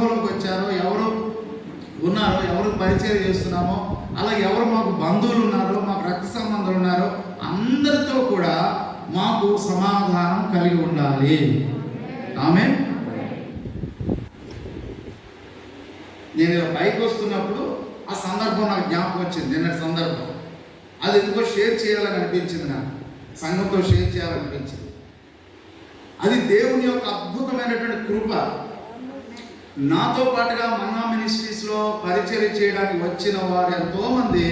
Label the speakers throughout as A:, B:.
A: సంఘంలోకి వచ్చారో, ఎవరు ఉన్నారో, ఎవరు పరిచయం చేస్తున్నామో, అలాగే ఎవరు మాకు బంధువులు ఉన్నారో, మాకు రక్త సంబంధాలు ఉన్నారో అందరితో కూడా మాకు సమాధానం కలిగి ఉండాలి. ఆమేన్. నేను పైకి వస్తున్నప్పుడు ఆ సందర్భం నాకు జ్ఞాపకం వచ్చింది. నిన్నటి సందర్భం అది ఎందుకో షేర్ చేయాలని అనిపించింది, నాకు సంఘంతో షేర్ చేయాలనిపించింది. అది దేవుని యొక్క అద్భుతమైనటువంటి కృప. నాతో పాటుగా మన్నా మినిస్ట్రీస్లో పరిచయం చేయడానికి వచ్చిన వారు ఎంతోమంది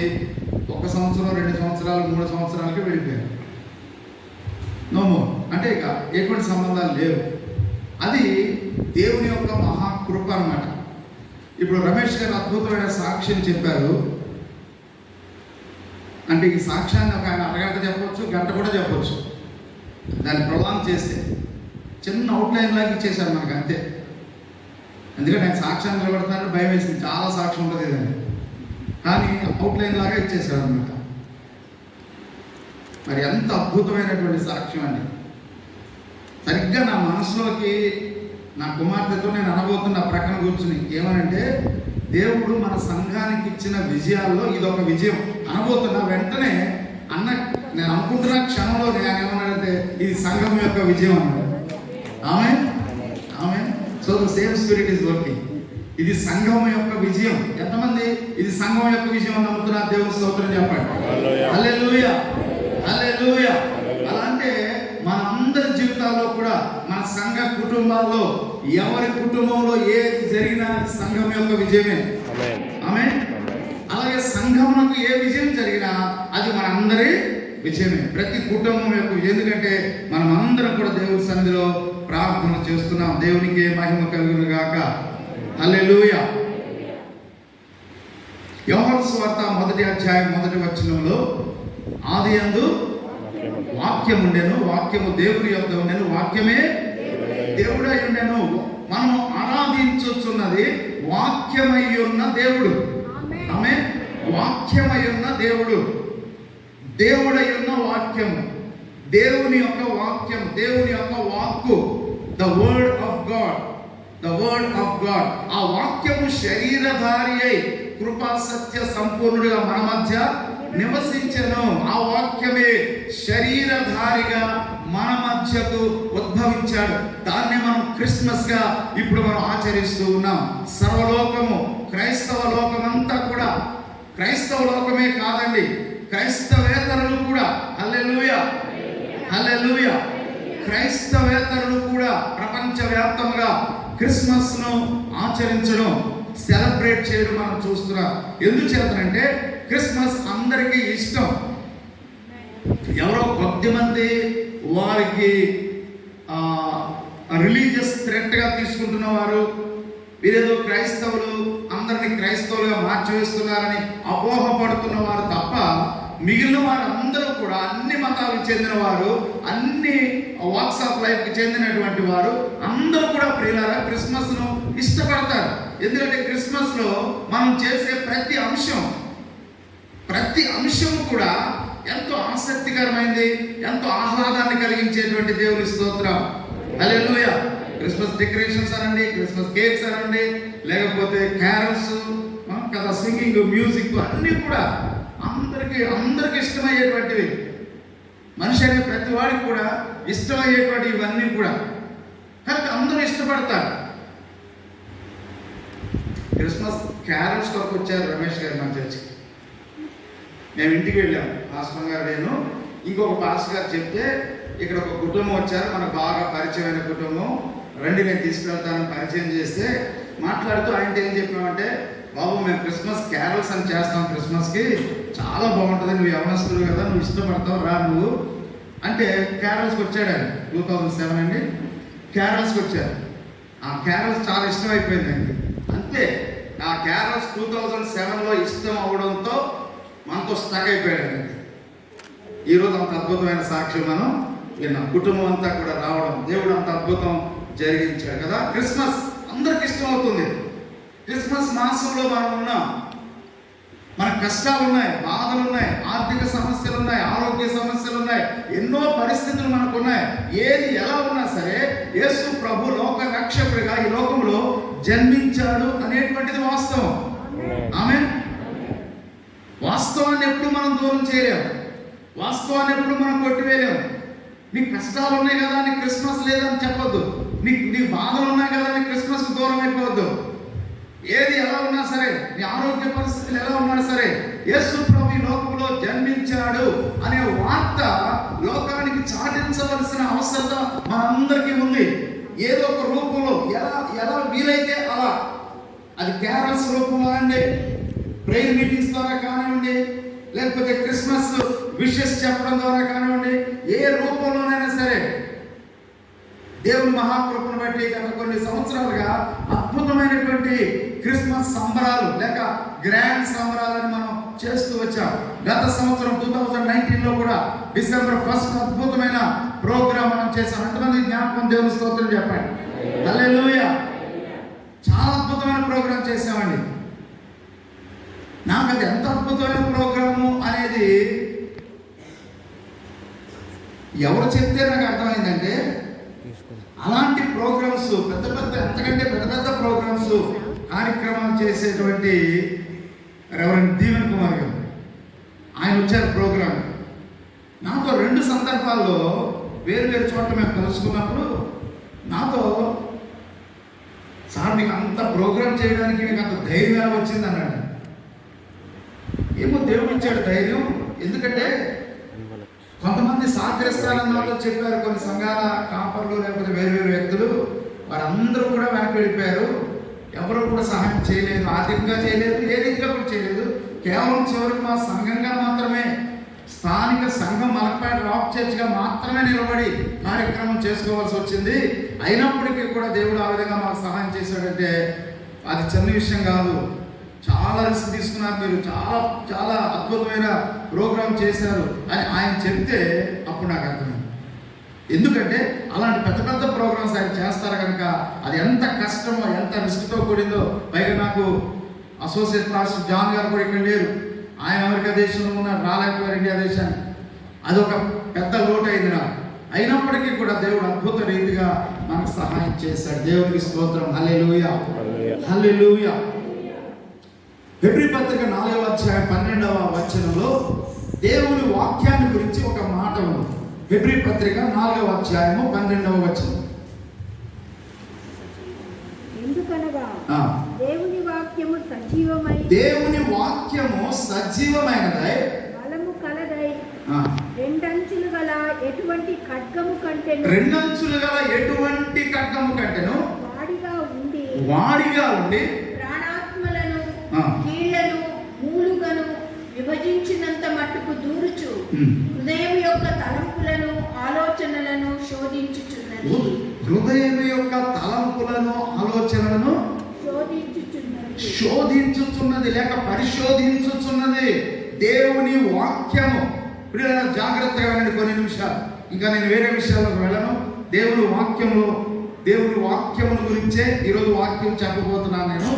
A: 1 సంవత్సరం, 2 సంవత్సరాలు, 3 సంవత్సరాలకి వెళ్ళిపోయారు. నోమో అంటే ఇక ఎటువంటి సంబంధాలు లేవు. అది దేవుని యొక్క మహాకృప అన్నమాట. ఇప్పుడు రమేష్ గారు అద్భుతమైన సాక్ష్యం చెప్పారు. అంటే ఈ సాక్ష్యాన్ని ఒక ఆయన అరగంట చెప్పవచ్చు, గంట కూడా చెప్పవచ్చు. దాన్ని ప్రొలాంగ్ చేస్తే చిన్న అవుట్లైన్ లాగా ఇచ్చేశారు మనకు, అంతే. ఎందుకంటే ఆయన సాక్ష్యాన్ని నిలబడతానని భయం వేసింది, చాలా సాక్ష్యం ఉంటుంది ఇదని, కానీ అవుట్లైన్ లాగా ఇచ్చేశారు అన్నమాట. మరి ఎంత అద్భుతమైనటువంటి సాక్ష్యం అండి. సరిగ్గా నా మనసులోకి నా కుమార్తెతో నేను అనబోతున్న ప్రక్కన కూర్చుని ఏమనంటే, దేవుడు మన సంఘానికి ఇచ్చిన విజయాల్లో ఇదొక విజయం అనబోతున్నా. వెంటనే నేను అనుకుంటున్న క్షణంలో నేను ఏమన్నానంటే, ఇది సంఘం యొక్క విజయం అన్నాడు. Amen, amen. So the same spirit is working. ఇది సంఘం యొక్క విజయం. ఎంతమంది ఇది సంఘం యొక్క విజయం అని నమ్ముతున్నారు? దేవుని స్తోత్రం చెప్పండి. హల్లెలూయా, హల్లెలూయా. అలా అంటే మనందరి జీవితాల్లో కూడా, మన సంఘ కుటుంబాల్లో ఎవరి కుటుంబంలో ఏది జరిగినా సంఘం యొక్క విజయమే. ఆమేన్. అలాగే సంఘమునకు ఏ విజయం జరిగినా అది మనందరి విజయమే, ప్రతి కుటుంబం యొక్క విజయం. ఎందుకంటే మనం అందరం కూడా దేవుని సన్నిధిలో ప్రార్థన చేస్తున్నాం. దేవునికి మహిమ కలుగును గాక. హల్లెలూయా. యోహాను సువార్త 1వ అధ్యాయం 1వ వచనంలో, ఆదియందు వాక్యం ఉండెను, వాక్యము దేవుని యొద్ద ఉండెను, వాక్యమే దేవుడై ఉండెను. మనము ఆరాధించుచున్నది వాక్యమై ఉన్న దేవుడు. ఆమె వాక్యమై ఉన్న దేవుడు, దేవుడై ఉన్న వాక్యము, దేవుని యొక్క వాక్యం, దేవుని యొక్క వాక్కు, the word of God, the word of God. ఆ వాక్యము శరీరధారి అయి కృపా సత్య సంపూర్ణుడిగా మన మధ్య నివసించెను. ఆ వాక్యమే శరీరధారిగా మన మధ్యకు ఉద్భవించాడు. దాన్ని మనం క్రిస్మస్ గా ఇప్పుడు మనం ఆచరిస్తూ ఉన్నాం. సర్వలోకము, క్రైస్తవ లోకమంతా కూడా, క్రైస్తవ లోకమే కాదండి, క్రైస్తవేతరులు కూడా, హల్లెలూయా, హల్లెలూయా, క్రైస్తవేతరులు కూడా ప్రపంచవ్యాప్తంగా క్రిస్మస్ ను ఆచరించడం, సెలబ్రేట్ చేయడం మనం చూస్తున్నాం. ఎందుచేతనంటే క్రిస్మస్ అందరికీ ఇష్టం. ఎవరో కొద్దిమంది వారికి రిలీజియస్ థ్రెట్గా తీసుకుంటున్న వారు, వీరేదో క్రైస్తవులు అందరినీ క్రైస్తవులుగా మార్చివేస్తున్నారని అపోహపడుతున్న వారు తప్ప మిగిలిన వారు అందరూ కూడా, అన్ని మతాలకు చెందిన వారు, అన్ని వాక్స్ ఆఫ్ లైఫ్కి చెందినటువంటి వారు అందరూ కూడా ప్రియులారా క్రిస్మస్ను ఇష్టపడతారు. ఎందుకంటే క్రిస్మస్లో మనం చేసే ప్రతి అంశం కూడా ఎంతో ఆసక్తికరమైనది, ఎంతో ఆహ్లాదాన్ని కలిగించేటువంటి దేవుని స్తోత్రం. హల్లెలూయా. క్రిస్మస్ డెకరేషన్స్ అనండి, క్రిస్మస్ కేక్స్ అనండి, లేకపోతే క్యారల్స్ కదా, సింగింగ్, మ్యూజిక్ అన్నీ కూడా అందరికి ఇష్టమయ్యేటువంటివి. మనిషి అనే ప్రతి వాడికి కూడా ఇష్టమయ్యేటువంటి ఇవన్నీ కూడా కనుక అందరూ ఇష్టపడతారు. క్రిస్మస్ క్యారల్స్ కొరకు వచ్చారు రమేష్ గారు మన చర్చికి. మేము ఇంటికి వెళ్ళాము, పాస్టర్ గారు, నేను, ఇంకొక పాస్టర్ గారు చెప్తే ఇక్కడ ఒక కుటుంబం వచ్చారు, మనకు బాగా పరిచయమైన కుటుంబం, రండి నేను తీసుకెళ్తానని పరిచయం చేస్తే మాట్లాడుతూ ఆయనతో ఏం చెప్పామంటే, బాబు మేము క్రిస్మస్ క్యారల్స్ అని చేస్తాం, క్రిస్మస్కి చాలా బాగుంటుంది, నువ్వు యవనస్తుడు కదా, నువ్వు ఇష్టపడతావు, రా నువ్వు అంటే క్యారల్స్కి వచ్చాడు ఆయన. 2007 అండి క్యారల్స్కి వచ్చారు. ఆ క్యారల్స్ చాలా ఇష్టమైపోయిందండి. అంతే, ఆ క్యారల్స్ 2007లో ఇష్టం అవడంతో మనతో స్టక్ అయిపోయాడండి. ఈరోజు అంత అద్భుతమైన సాక్ష్యం మనం విన్నాం. కుటుంబం అంతా కూడా రావడం, దేవుడు అంత అద్భుతం జరిగించాడు కదా. క్రిస్మస్ అందరికి ఇష్టం అవుతుంది. క్రిస్మస్ మాసంలో మనం ఉన్నాం. మన కష్టాలు ఉన్నాయి, బాధలు ఉన్నాయి, ఆర్థిక సమస్యలు ఉన్నాయి, ఆరోగ్య సమస్యలు ఉన్నాయి, ఎన్నో పరిస్థితులు మనకు ఉన్నాయి. ఏది ఎలా ఉన్నా సరే యేసు ప్రభు లోక రక్షకుడిగా ఈ లోకంలో జన్మించారు వాస్తవాన్ని ఎప్పుడు మనం దూరం చేయలేము, వాస్తవాన్ని ఎప్పుడు మనం కొట్టివేయలేము. నీకు కష్టాలు ఉన్నాయి కదా నీకు క్రిస్మస్ లేదని చెప్పొద్దు, నీకు బాధలు ఉన్నాయి కదా నీకు క్రిస్మస్ దూరం అయిపోవద్దు. ఏది ఎలా ఉన్నా సరే, నీ ఆరోగ్య పరిస్థితులు ఎలా ఉన్నా సరే, యేసు ప్రభు ఈ లోకంలో జన్మించాడు అనే వార్త లోకానికి చాటించవలసిన అవసరత మనందరికీ ఉంది. ఏదో ఒక రూపంలో ఎలా వీలైతే అలా, అది క్యారల్స్ రూపంలో అండి, ప్రేయర్ మీటింగ్స్ ద్వారా కానివ్వండి, లేకపోతే క్రిస్మస్ విషెస్ చెప్పడం ద్వారా కానివ్వండి, ఏ రూపంలోనైనా సరే దేవుని మహాకృపను బట్టి గత కొన్ని సంవత్సరాలుగా అద్భుతమైనటువంటి క్రిస్మస్ సంబరాలు లేక గ్రాండ్ సంబరాలని మనం చేస్తూ వచ్చాం. గత సంవత్సరం 2019లో కూడా డిసెంబర్ 1 అద్భుతమైన ప్రోగ్రామ్ మనం చేశాం. ఎంతమంది జ్ఞాపకం దేవుని స్తోత్రం చెప్పండి. హల్లెలూయా. చాలా అద్భుతమైన ప్రోగ్రామ్ చేసామండి. నాకు అది ఎంత అద్భుతమైన ప్రోగ్రాము అనేది ఎవరు చెప్తే నాకు అర్థమైందంటే, అలాంటి ప్రోగ్రామ్స్ ఎంతకంటే పెద్ద ప్రోగ్రామ్స్ కార్యక్రమాలు చేసేటువంటి రెవరెండ్ దీవెన్ కుమార్ గారు ఆయన వచ్చారు ప్రోగ్రామ్. నాతో 2 సందర్భాల్లో వేరు చోట్ల మేము కలుసుకున్నప్పుడు నాతో, సార్ మీకు అంత ప్రోగ్రామ్ చేయడానికి మీకు అంత ధైర్యం ఎలా వచ్చింది అన్నాడు. ఏమో దేవుడు ఇచ్చాడు ధైర్యం. ఎందుకంటే కొంతమంది సహకరిస్తారని నాతో చెప్పారు, కొన్ని సంఘాల కాపర్లు లేకపోతే వేరు వ్యక్తులు, వారందరూ కూడా వెనక్కి వెళ్ళిపోయారు. ఎవరు కూడా సహాయం చేయలేదు, ఆర్థికంగా చేయలేదు, ఏ రీతిగా కూడా చేయలేదు. కేవలం చివరికి మా సంఘంగా మాత్రమే, స్థానిక సంఘం మలక్పేట రాక్ చర్చ్గా మాత్రమే నిలబడి కార్యక్రమం చేసుకోవాల్సి వచ్చింది. అయినప్పటికీ కూడా దేవుడు ఆ విధంగా మాకు సహాయం చేశాడంటే అది చిన్న విషయం కాదు. చాలా రిస్క్ తీసుకున్నారు మీరు, చాలా చాలా అద్భుతమైన ప్రోగ్రామ్ చేశారు అని ఆయన చెప్తే అప్పుడు నాకు అర్థమైంది. ఎందుకంటే అలాంటి పెద్ద ప్రోగ్రామ్స్ ఆయన చేస్తారు కనుక అది ఎంత కష్టమో, ఎంత రిస్క్తో కూడిందో. పైగా నాకు అసోసియేట్ పాస్టర్ జాన్ గారు కూడా ఇక్కడ లేరు, ఆయన అమెరికా దేశంలో ఉన్నారు, రాలేకపోయారు ఇండియా దేశానికి. అదొక పెద్ద లోటు అయింది నాకు. అయినప్పటికీ కూడా దేవుడు అద్భుత రీతిగా మనకు సహాయం చేశాడు. దేవునికి స్తోత్రం. హల్లెలూయా, హల్లెలూయా. హెబ్రీ పత్రిక 4వ అధ్యాయం 12వ వచనంలో దేవుని వాక్యాన్ని గురించి ఒక మాట ఉంది. హెబ్రీ పత్రిక 4వ అధ్యాయము 12వ వచనం.
B: ఎందుకనగా దేవుని వాక్యము సజీవమైనదై,
A: దేవుని వాక్యము సజీవమైనదై,
B: బలము కలదై, రెండంచులు గల ఎటువంటి ఖడ్గము కంటెను,
A: వాడిగా ఉండి
B: ప్రాణాత్మలను కీళ్లను మూలుగను విభజించినంత మట్టుకు దూరుచు హృదయం యొక్క తలంపులను ఆలోచనలను శోధించుచున్నది.
A: హృదయం యొక్క తలంపులను ఆలోచనలను శోధించుచున్నది లేక పరిశోధించుచున్నది దేవుని వాక్యము. ఇప్పుడు జాగ్రత్తగా వినండి కొన్ని నిమిషాలు, ఇంకా నేను వేరే విషయాలకు వెళ్ళను. దేవుని వాక్యమును గురించే ఈరోజు వాక్యం చెప్పబోతున్నాను నేను.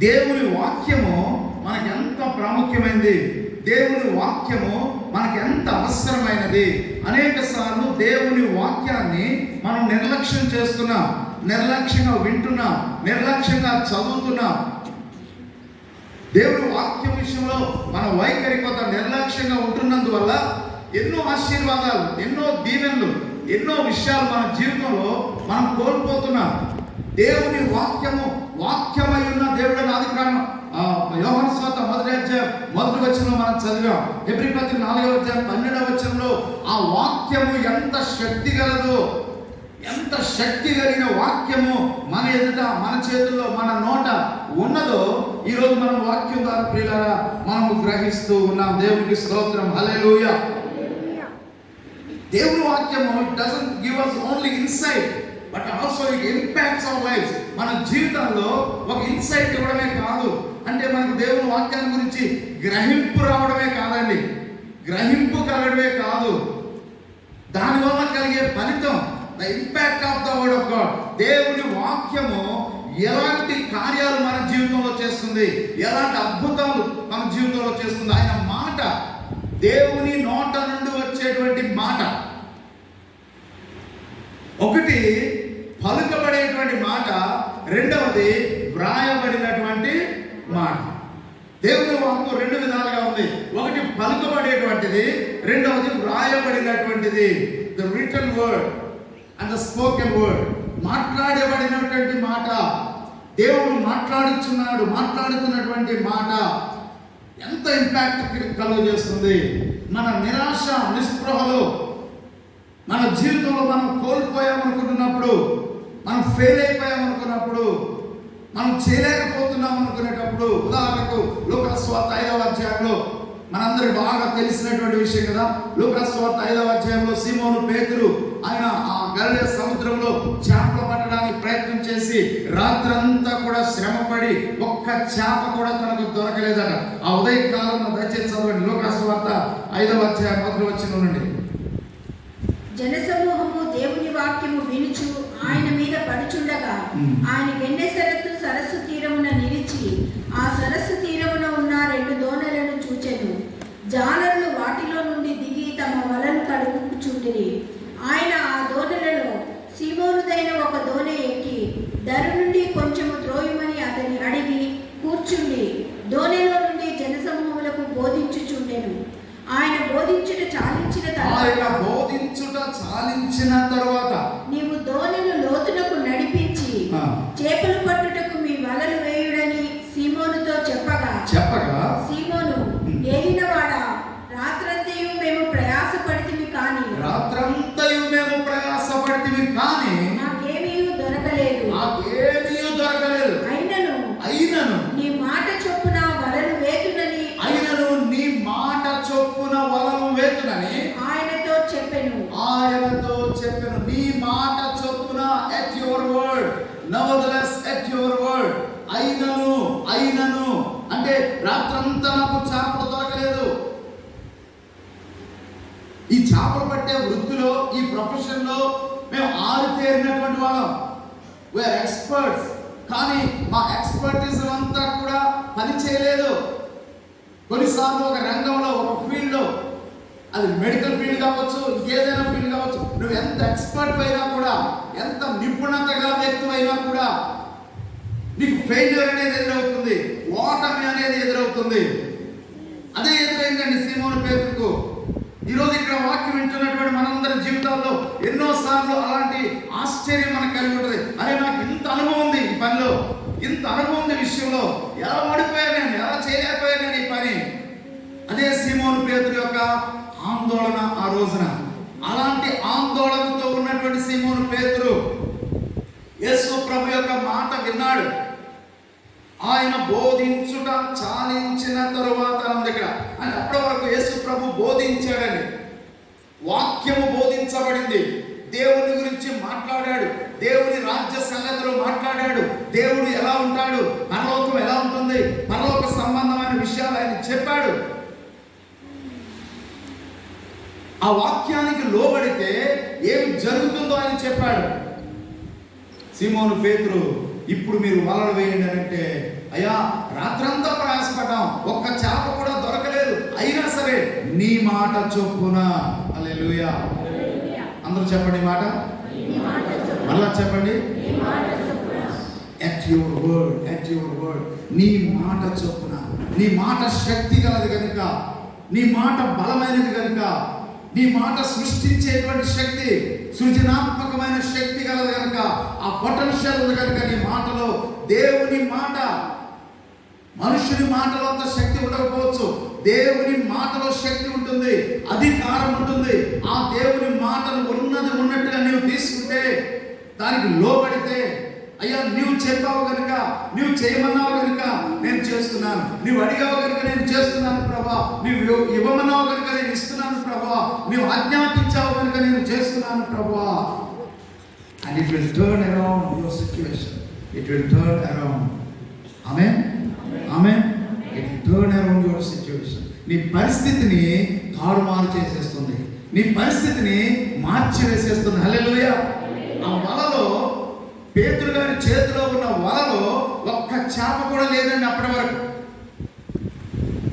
A: దేవుని వాక్యము మనకి ఎంత ప్రాముఖ్యమైనది, దేవుని వాక్యము మనకి ఎంత అవసరమైనది. అనేక సార్లు దేవుని వాక్యాన్ని మనం నిర్లక్ష్యం చేస్తున్నాం, నిర్లక్ష్యంగా వింటున్నాం, నిర్లక్ష్యంగా చదువుతున్నాం. దేవుని వాక్యం విషయంలో మన వైఖరి కొంత నిర్లక్ష్యంగా ఉంటున్నందువల్ల ఎన్నో ఆశీర్వాదాలు, ఎన్నో దీవెనలు, ఎన్నో విషయాలు మన జీవితంలో మనం కోల్పోతున్నాం. దేవుని వాక్యమై ఉన్న దేవుడు ఆదికాండం యోహాను సువార్త 1వ అధ్యాయం 1వ వచనంలో మనం చదివాం. హెబ్రీ పత్రిక 4వ అధ్యాయం 12వ వచనంలో ఆ వాక్యము ఎంత శక్తి గలదో, ఎంత శక్తి కలిగిన వాక్యము మన ఎదుట, మన చేతుల్లో, మన నోట ఉన్నదో ఈరోజు మనం వాక్యం ద్వారా ప్రియులారా మనము గ్రహిస్తూ ఉన్నాం. దేవునికి స్తోత్రం. హల్లెలూయా. దేవుని వాక్యము doesn't give us only insight but also it impacts our lives. మన జీవితంలో ఒక ఇన్సైట్ ఇవ్వడమే కాదు, అంటే మనకు దేవుని వాక్యాన్ని గురించి గ్రహింపు రావడమే కాదండి, గ్రహింపు కలగడమే కాదు, దానివల్ల కలిగే ఫలితం the impact of the word of God. దేవుని వాక్యము ఎలాంటి కార్యాలు మన జీవితంలో చేస్తుంది, ఎలాంటి అద్భుతాలు మన జీవితంలో చేస్తుంది. ఆయన మాట, దేవుని నోట నుండి వచ్చేటువంటి మాట, ఒకటి పలుకబడేటువంటి మాట, రెండవది వ్రాయబడినటువంటి మాట. దేవుని వాక్కు రెండు విధాలుగా ఉంది. ఒకటి పలుకబడేటువంటిది, రెండవది వ్రాయబడినటువంటిది. The written word and the spoken word. మాట్లాడబడినటువంటి మాట, దేవుడు మాట్లాడుతున్నటువంటి మాట ఎంత ఇంపాక్ట్ కలుగజేస్తుంది. మన నిరాశ నిస్పృహలో, మన జీవితంలో మనం కోల్పోయామనుకుంటున్నప్పుడు, మనం ఫెయిల్ అయిపోయామనుకున్నప్పుడు, మనం చేయలేకపోతున్నాం అనుకునేటప్పుడు, ఉదాహరణకు లూకాసు వార్త 5వ అధ్యాయంలో మనందరికి బాగా తెలిసినటువంటి విషయం కదా. లూకాసు వార్త 5వ అధ్యాయంలో సీమోను పేతురు ఆయన ఆ గలిలయ సముద్రంలో చేపలు పట్టడానికి ప్రయత్నం చేసి రాత్రంతా కూడా శ్రమపడి ఒక్క చేప కూడా తనకు దొరకలేదట. ఆ ఉదయకాలంలో దయచేసి చదవండి లూకాసు వార్త 5వ అధ్యాయం 1వ వచనం నుండి.
B: జనసమూహము దేవుని వాక్యము వినుచు ఆయన మీద పడుచుండగా ఆయన గెన్నెసరతు సరస్సు తీరమున నిలిచి ఆ సరస్సు తీరమున ఉన్న 2 దోణలను చూచెను. జాలర్లు వాటిలో నుండి దిగి తమ వలను కడుగుచుండిరి. ఆయన ఆ దోణలలో సీమోనుదైన ఒక దోణె ఎక్కి దరు నుండి కొంచెము త్రోయమని అతని అడిగి కూర్చుండి దోణెలో నుండి జనసమూహములకు బోధించుచుండెను. ఆయన బోధించుట చాలించిన తరువాత నీవు దోణిని లోతునకు నడిపించి చేపలు పట్టుటకు మీ వలలు వేయుడని సీమోనుతో చెప్పగా సీమోను ఏలినవాడా, రాత్రంతయు మేము ప్రయాసపడితిమి కానీ నాకేమీ దొరకలేదు. అయినను నీ మాట చొప్పున వలలు వేతునని
A: వేతునని
B: ఆయనతో చెప్పెను.
A: నీ మాట చొప్పున at your word, nevertheless at your word. అయినను అంటే రాత్రంతా నాకు చేపలు దొరకలేదు. ఈ చేపలు పట్టే వృత్తిలో, ఈ ప్రొఫెషన్ లో మేము ఆరితేరినటువంటి వాళ్ళం, వీఆర్ ఎక్స్పర్ట్స్. కానీ మా ఎక్స్పర్టీస్ అంతా కూడా పని చేయలేదు. కొన్నిసార్లు ఒక రంగంలో, ఒక ఫీల్డ్లో, అది మెడికల్ ఫీల్డ్ కావచ్చు, ఏదైనా ఫీల్డ్ కావచ్చు, నువ్వు ఎంత ఎక్స్పర్ట్ అయినా కూడా, ఎంత నిపుణతగా వ్యక్తి అయినా కూడా నీకు ఫెయిల్యూర్ అనేది ఎదురవుతుంది, ఓటమి అనేది ఎదురవుతుంది. అదే ఎదురైందండి సీమోను పేతురుకు. ఈరోజు ఇక్కడ వాక్యం వింటున్నటువంటి మనందరి జీవితాల్లో ఎన్నోసార్లు అలాంటి ఆశ్చర్యం మనకు కలిగి ఉంటుంది. అరే నాకు ఇంత అనుభవం ఉంది ఈ పనిలో, ఇంత అనుభవం ఉంది విషయంలో, ఎలా ఓడిపోయాను నేను, ఎలా చేయలేకపోయాను నేను ఈ పని. అదే సీమోను పేతురు యొక్క ఆందోళన ఆ రోజున. అలాంటి ఆందోళనతో ఉన్నటువంటి సీమోను పేతురు యేసు ప్రభు యొక్క మాట విన్నాడు. ఆయన బోధించుట చాలించిన తరువాత ఇక్కడ అంటే అప్పటి వరకు యేసు ప్రభు బోధించాడని, వాక్యము బోధించబడింది, దేవుని గురించి మాట్లాడాడు, దేవుని రాజ్య సంగతులు మాట్లాడాడు, దేవుడు ఎలా ఉంటాడు, పరలోకం ఎలా ఉంటుంది, పరలోక సంబంధమైన విషయాలు ఆయన చెప్పాడు. ఆ వాక్యానికి లోబడితే ఏమి జరుగుతుందో ఆయన చెప్పాడు. సీమోను పేతురు ఇప్పుడు మీరు వలలు వేయండి అంటే, అయ్యా రాత్రంతా ప్రయాసపడ్డాం, ఒక్క చేప కూడా దొరకలేదు, అయినా సరే నీ మాట చొప్పున. హల్లెలూయా. అందరూ చెప్పండి మాట, మళ్ళా చెప్పండి. at your word, నీ మాట చొప్పున. నీ మాట శక్తి గలది కనుక, నీ మాట బలమైనది కనుక, నీ మాట సృష్టించేటువంటి శక్తి, సృజనాత్మకమైన శక్తి కలదు కనుక, ఆ పొటెన్షియల్ ఉంది కనుక నీ మాటలో. దేవుని మాట, మనుషుని మాటలో అంత శక్తి ఉండకపోవచ్చు, దేవుని మాటలో శక్తి ఉంటుంది, అధికారం ఉంటుంది. ఆ దేవుని మాటలు ఉన్నట్టుగా నీవు తీసుకుంటే, దానికి లోబడితే, అయ్యా నీవు చెప్పావు కనుక, నీవు చేయమన్నావు కనుక నేను చేస్తున్నాను, నీవు అడిగావు కనుక నేను చేస్తున్నాను ప్రభా, నీవు ఇవ్వమన్నావు కనుక నేను ఇస్తున్నాను ప్రభా, నీవు ఆజ్ఞాపించావు కనుక నేను చేస్తున్నాను ప్రభా. And it will turn around your situation. It will turn around. Amen. Amen. It will turn around your situation. నీ పరిస్థితిని తారుమారు చేసేస్తుంది, నీ పరిస్థితిని మార్చి వేసేస్తుంది. హల్లెలూయా. ఆ వలలో, పేతురు గారి చేతిలో ఉన్న వలలో ఒక్క చేప కూడా లేదండి అప్పటి వరకు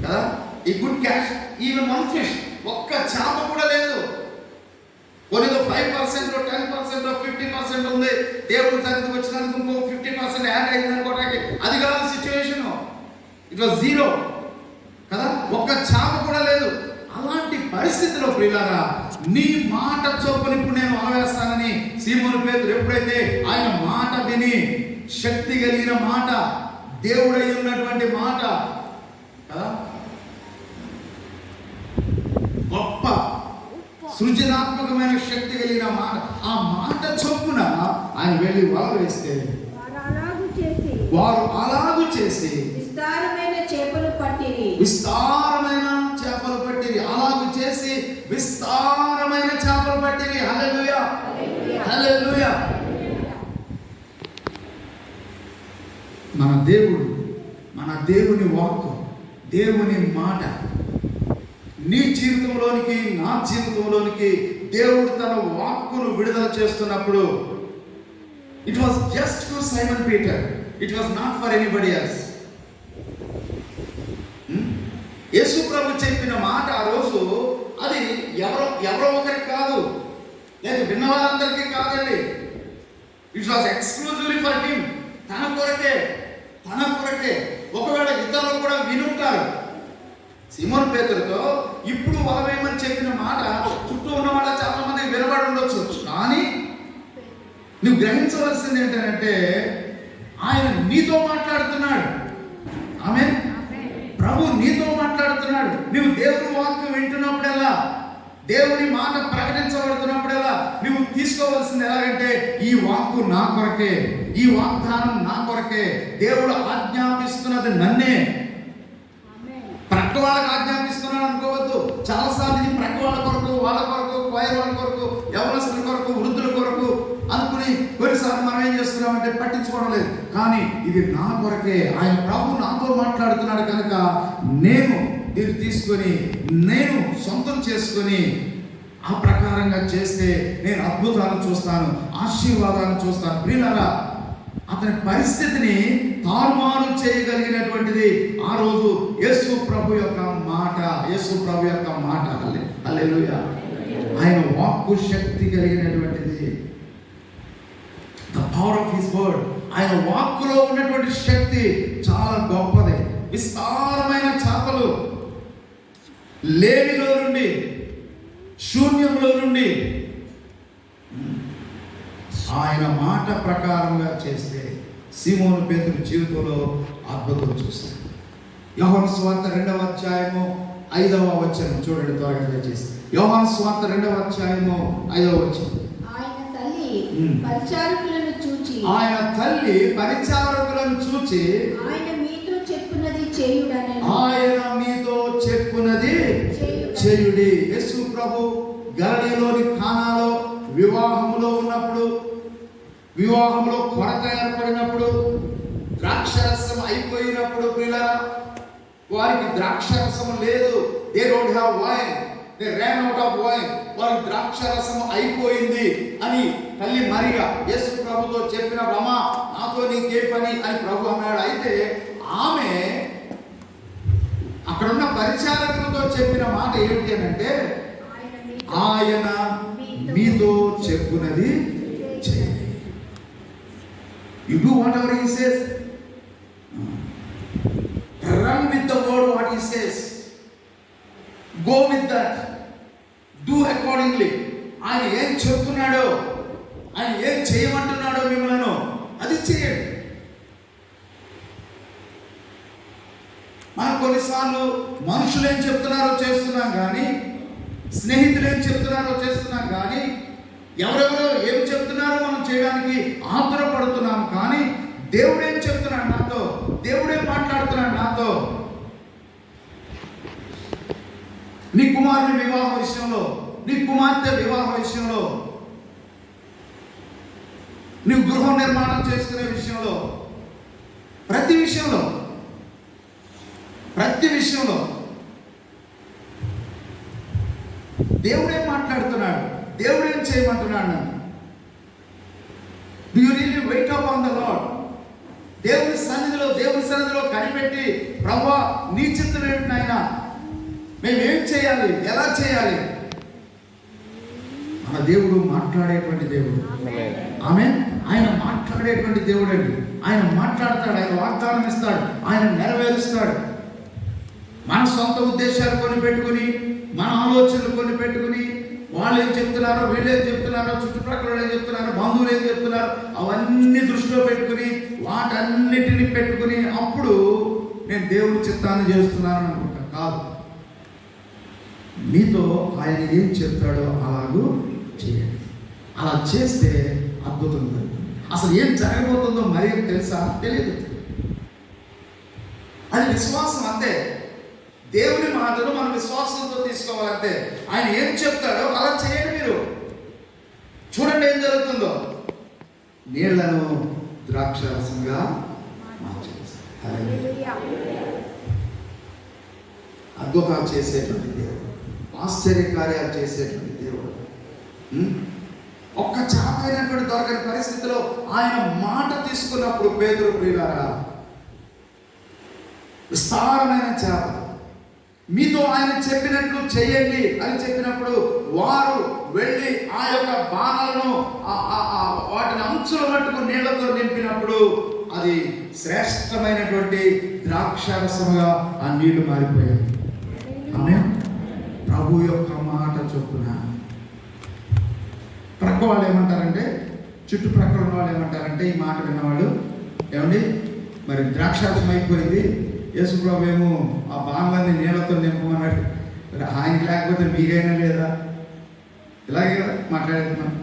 A: కదా. ఈ గుడ్ క్యాష్ ఈవెన్ 1 ఫిష్, ఒక్క చేప కూడా లేదు. కొనేదో 5%, 10%, 50% ఉంది. దేవుడు సన్నిధికి వచ్చినందుకు ఇంకో 50% యాడ్ అయింది అనుకోవడానికి అది కాదు సిచ్యువేషన్. It was 0. ఒక్క చాప కూడా లేదు. అలాంటి పరిస్థితిలో ప్రియులారా, నీ మాట చొప్పున ఇప్పుడు నేను వలవేస్తానని సీమోను పేతురు ఎప్పుడైతే ఆయన మాట విని, శక్తి కలిగిన మాట, దేవుడై ఉన్నటువంటి మాట కదా, గొప్ప సృజనాత్మకమైన శక్తి కలిగిన మాట, ఆ మాట చొప్పున ఆయన వెళ్ళి వల వేస్తే వారు అలాగు చేసి
B: విస్తారమైన చేపలు పట్టిరి.
A: అలాగు చేసి విస్తారమైన చేపలు పట్టిరి. హల్లెలూయా, హల్లెలూయా. మన దేవుడు, మన దేవుని వాక్కు, దేవుని మాట నీ జీవితంలోనికి, నా జీవితంలోనికి దేవుడు తన వాక్కును విడుదల చేస్తున్నప్పుడు, it was just for Simon Peter, it was not for anybody else. Yesu ప్రభు చెప్పిన మాట ఆ రోజు అది ఎవరో ఒకరికి కాదు, లేదు విన్న వారందరికీ కాదండి. It was exclusively for him. తన కొరకే. ఒకవేళ ఇతరులు కూడా వినుంటారు. సీమోను పేతురుతో ఇప్పుడు వలవేయమని చెప్పిన మాట చుట్టూ ఉన్న వాళ్ళ చాలా మందికి వినబడి ఉండొచ్చు. కానీ నువ్వు గ్రహించవలసింది ఏంటంటే, ఆయన నీతో మాట్లాడుతున్నాడు. ఆమేన్. ప్రభు నీతో మాట్లాడుతున్నాడు. నువ్వు దేవుని వాక్యం వింటున్నప్పుడల్లా, దేవుని మాట ప్రకటించబడుతున్నప్పుడల్లా నువ్వు తీసుకోవాల్సింది ఎలాగంటే, ఈ వాక్కు నా కొరకే, ఈ వాగ్దానం నా కొరకే. దేవుడు ఆజ్ఞాపిస్తున్నది నన్నే, ప్రక్క వాళ్ళకి ఆజ్ఞాపిస్తున్నాడు అనుకోవద్దు. చాలాసార్లు ఇది ప్రక్క వాళ్ళ కొరకు, వాళ్ళ కొరకు, క్వైర్ వాళ్ళ కొరకు, యవనస్తుల కొరకు, వృద్ధుల కొరకు అనుకుని కొన్నిసార్లు మనం ఏం చేస్తున్నామంటే పట్టించుకోవడం లేదు. కానీ ఇది నా కొరకే. ఆయన ప్రభు నాతో మాట్లాడుతున్నాడు కనుక నేను ఇది తీసుకొని, నేను సొంతం చేసుకొని ఆ ప్రకారంగా చేస్తే నేను అద్భుతాలను చూస్తాను, ఆశీర్వాదాలను చూస్తాను. ప్రియులారా, అతని పరిస్థితిని తారుమారు చేయగలిగినటువంటిది ఆ రోజు యేసు ప్రభు యొక్క మాట. హల్లెలూయా. ఆయన వాక్కు శక్తి కలిగినటువంటిది. The power of his word, ఆయన వాక్కులో ఉన్నటువంటి శక్తి చాలా గొప్పది. విస్తారమైన చేపలు, లేమిలో నుండి, శూన్యంలో నుండి ఆయన మాట ప్రకారంగా చేస్తే సీమోను పేతురు జీవితంలో అద్భుతం చూస్తాడు. యోహాను సువార్త 2వ అధ్యాయము 5వ వచనం చూడండి త్వరగా దయచేసి. యోహాను సువార్త 2వ అధ్యాయము 5వ వచనం.
B: ఆయన తల్లి పరిచారకులను చూచి ఆయన మీతో చెప్పున్నది చేయుడి.
A: యేసు ప్రభు గలిలయలోని కానాలో వివాహంలో కొరత ఏర్పడినప్పుడు, ద్రాక్షరసం అయిపోయినప్పుడు, పిల్లరా వారికి ద్రాక్షరసం లేదు. They don't have wine, they ran out of wine. వారికి ద్రాక్షరసం అయిపోయింది అని తల్లి మరియా యేసు ప్రభుతో చెప్పిన, రమా నాతో నీకే పని అని ప్రభు అన్నాడు. అయితే ఆమె అక్కడున్న పరిచారకులతో చెప్పిన మాట ఏమిటి అంటే, ఆయన మీతో చెప్పునది చేయండి. You do whatever he says. Run with the word what he says. Go with that. Do accordingly. ఆయన ఏం చెప్తున్నాడో, ఆయన ఏం చేయమంటున్నాడో మిమ్మల్ని అది చేయండి. మనం కొన్నిసార్లు మనుషులు ఏం చెప్తున్నారో చేస్తున్నాం కానీ, స్నేహితులు ఏం చెప్తున్నారో చేస్తున్నాం కానీ, ఎవరెవరో ఏం చెప్తున్నారో మనం చేయడానికి ఆతురపడుతున్నాం. కానీ దేవుడు ఏం చెప్తున్నాడు నాతో, దేవుడే మాట్లాడుతున్నాడు నాతో. నీ కుమారుని వివాహ విషయంలో, నీ కుమార్తె వివాహ విషయంలో, నీ గృహ నిర్మాణం చేసుకునే విషయంలో, ప్రతి విషయంలో దేవుడే మాట్లాడుతున్నాడు, దేవుడేం చేయమంటున్నాడు. Do you really wait up on the Lord? దేవుని సన్నిధిలో కనిపెట్టి, ప్రభువా నీ చిత్తం ఏమిటి నాయనా, మేమేం చేయాలి, ఎలా చేయాలి? మన దేవుడు మాట్లాడేటువంటి దేవుడు. ఆమేన్. ఆయన మాట్లాడేటువంటి దేవుడు అండి. ఆయన మాట్లాడతాడు, ఆయన వాగ్దానం ఇస్తాడు, ఆయన నెరవేరుస్తాడు. మన సొంత ఉద్దేశాలు కొని పెట్టుకుని, మన ఆలోచనలు కొని పెట్టుకుని, వాళ్ళు ఏం చెప్తున్నారో, వీళ్ళు ఏం చెప్తున్నారో, చుట్టుప్రక్కల ఏం చెప్తున్నారో, బంధువులు ఏం చెప్తున్నారో, అవన్నీ దృష్టిలో పెట్టుకుని, వాటన్నిటిని పెట్టుకుని అప్పుడు నేను దేవుడి చిత్తాన్ని చేస్తున్నాను అనుకుంటా. కాదు, మీతో ఆయన ఏం చెప్తాడో అలాగూ చేయండి. అలా చేస్తే అద్భుతం జరుగుతుంది. అసలు ఏం జరగబోతుందో మరి తెలుసా? తెలియదు. అది విశ్వాసం అంతే. దేవుని మాటలు మన విశ్వాసంతో తీసుకోవాలంటే ఆయన ఏం చెప్తాడో అలా చేయండి. మీరు చూడండి ఏం జరుగుతుందో. నీళ్లను ద్రాక్షరసంగా మార్చేస్తారు. అద్భుతాలు చేసేటువంటి దేవుడు, ఆశ్చర్యకార్యాలు చేసేటువంటి దేవుడు. ఒక్క చేపైనటువంటి దొరకని పరిస్థితిలో ఆయన మాట తీసుకున్నప్పుడు పేతురు, ప్రియులారా, విస్తారమైన చేప, మీతో ఆయన చెప్పినట్లు చేయండి అని చెప్పినప్పుడు వారు వెళ్ళి ఆ యొక్క బాణాలను వాటిని అంచుల మట్టుకు నీళ్లతో నింపినప్పుడు అది శ్రేష్టమైనటువంటి ద్రాక్షరసముగా ఆ నీళ్లు మారిపోయాయి. ఆమేన్. ప్రభు యొక్క మాట చొప్పున. ప్రక్క వాళ్ళు ఏమంటారంటే, చుట్టుప్రక్కల ఉన్న వాళ్ళు ఏమంటారంటే, ఈ మాట విన్నవాళ్ళు, ఏమండి మరి ద్రాక్షరసం అయిపోయింది, యేసు ప్రభు ఏమో ఆ బాణాలన్నీ నీళ్లతో నింపమన్నాడు, ఆయనకి లేకపోతే మీకైనా లేదా? ఇలాగే కదా మాట్లాడుతున్నాం.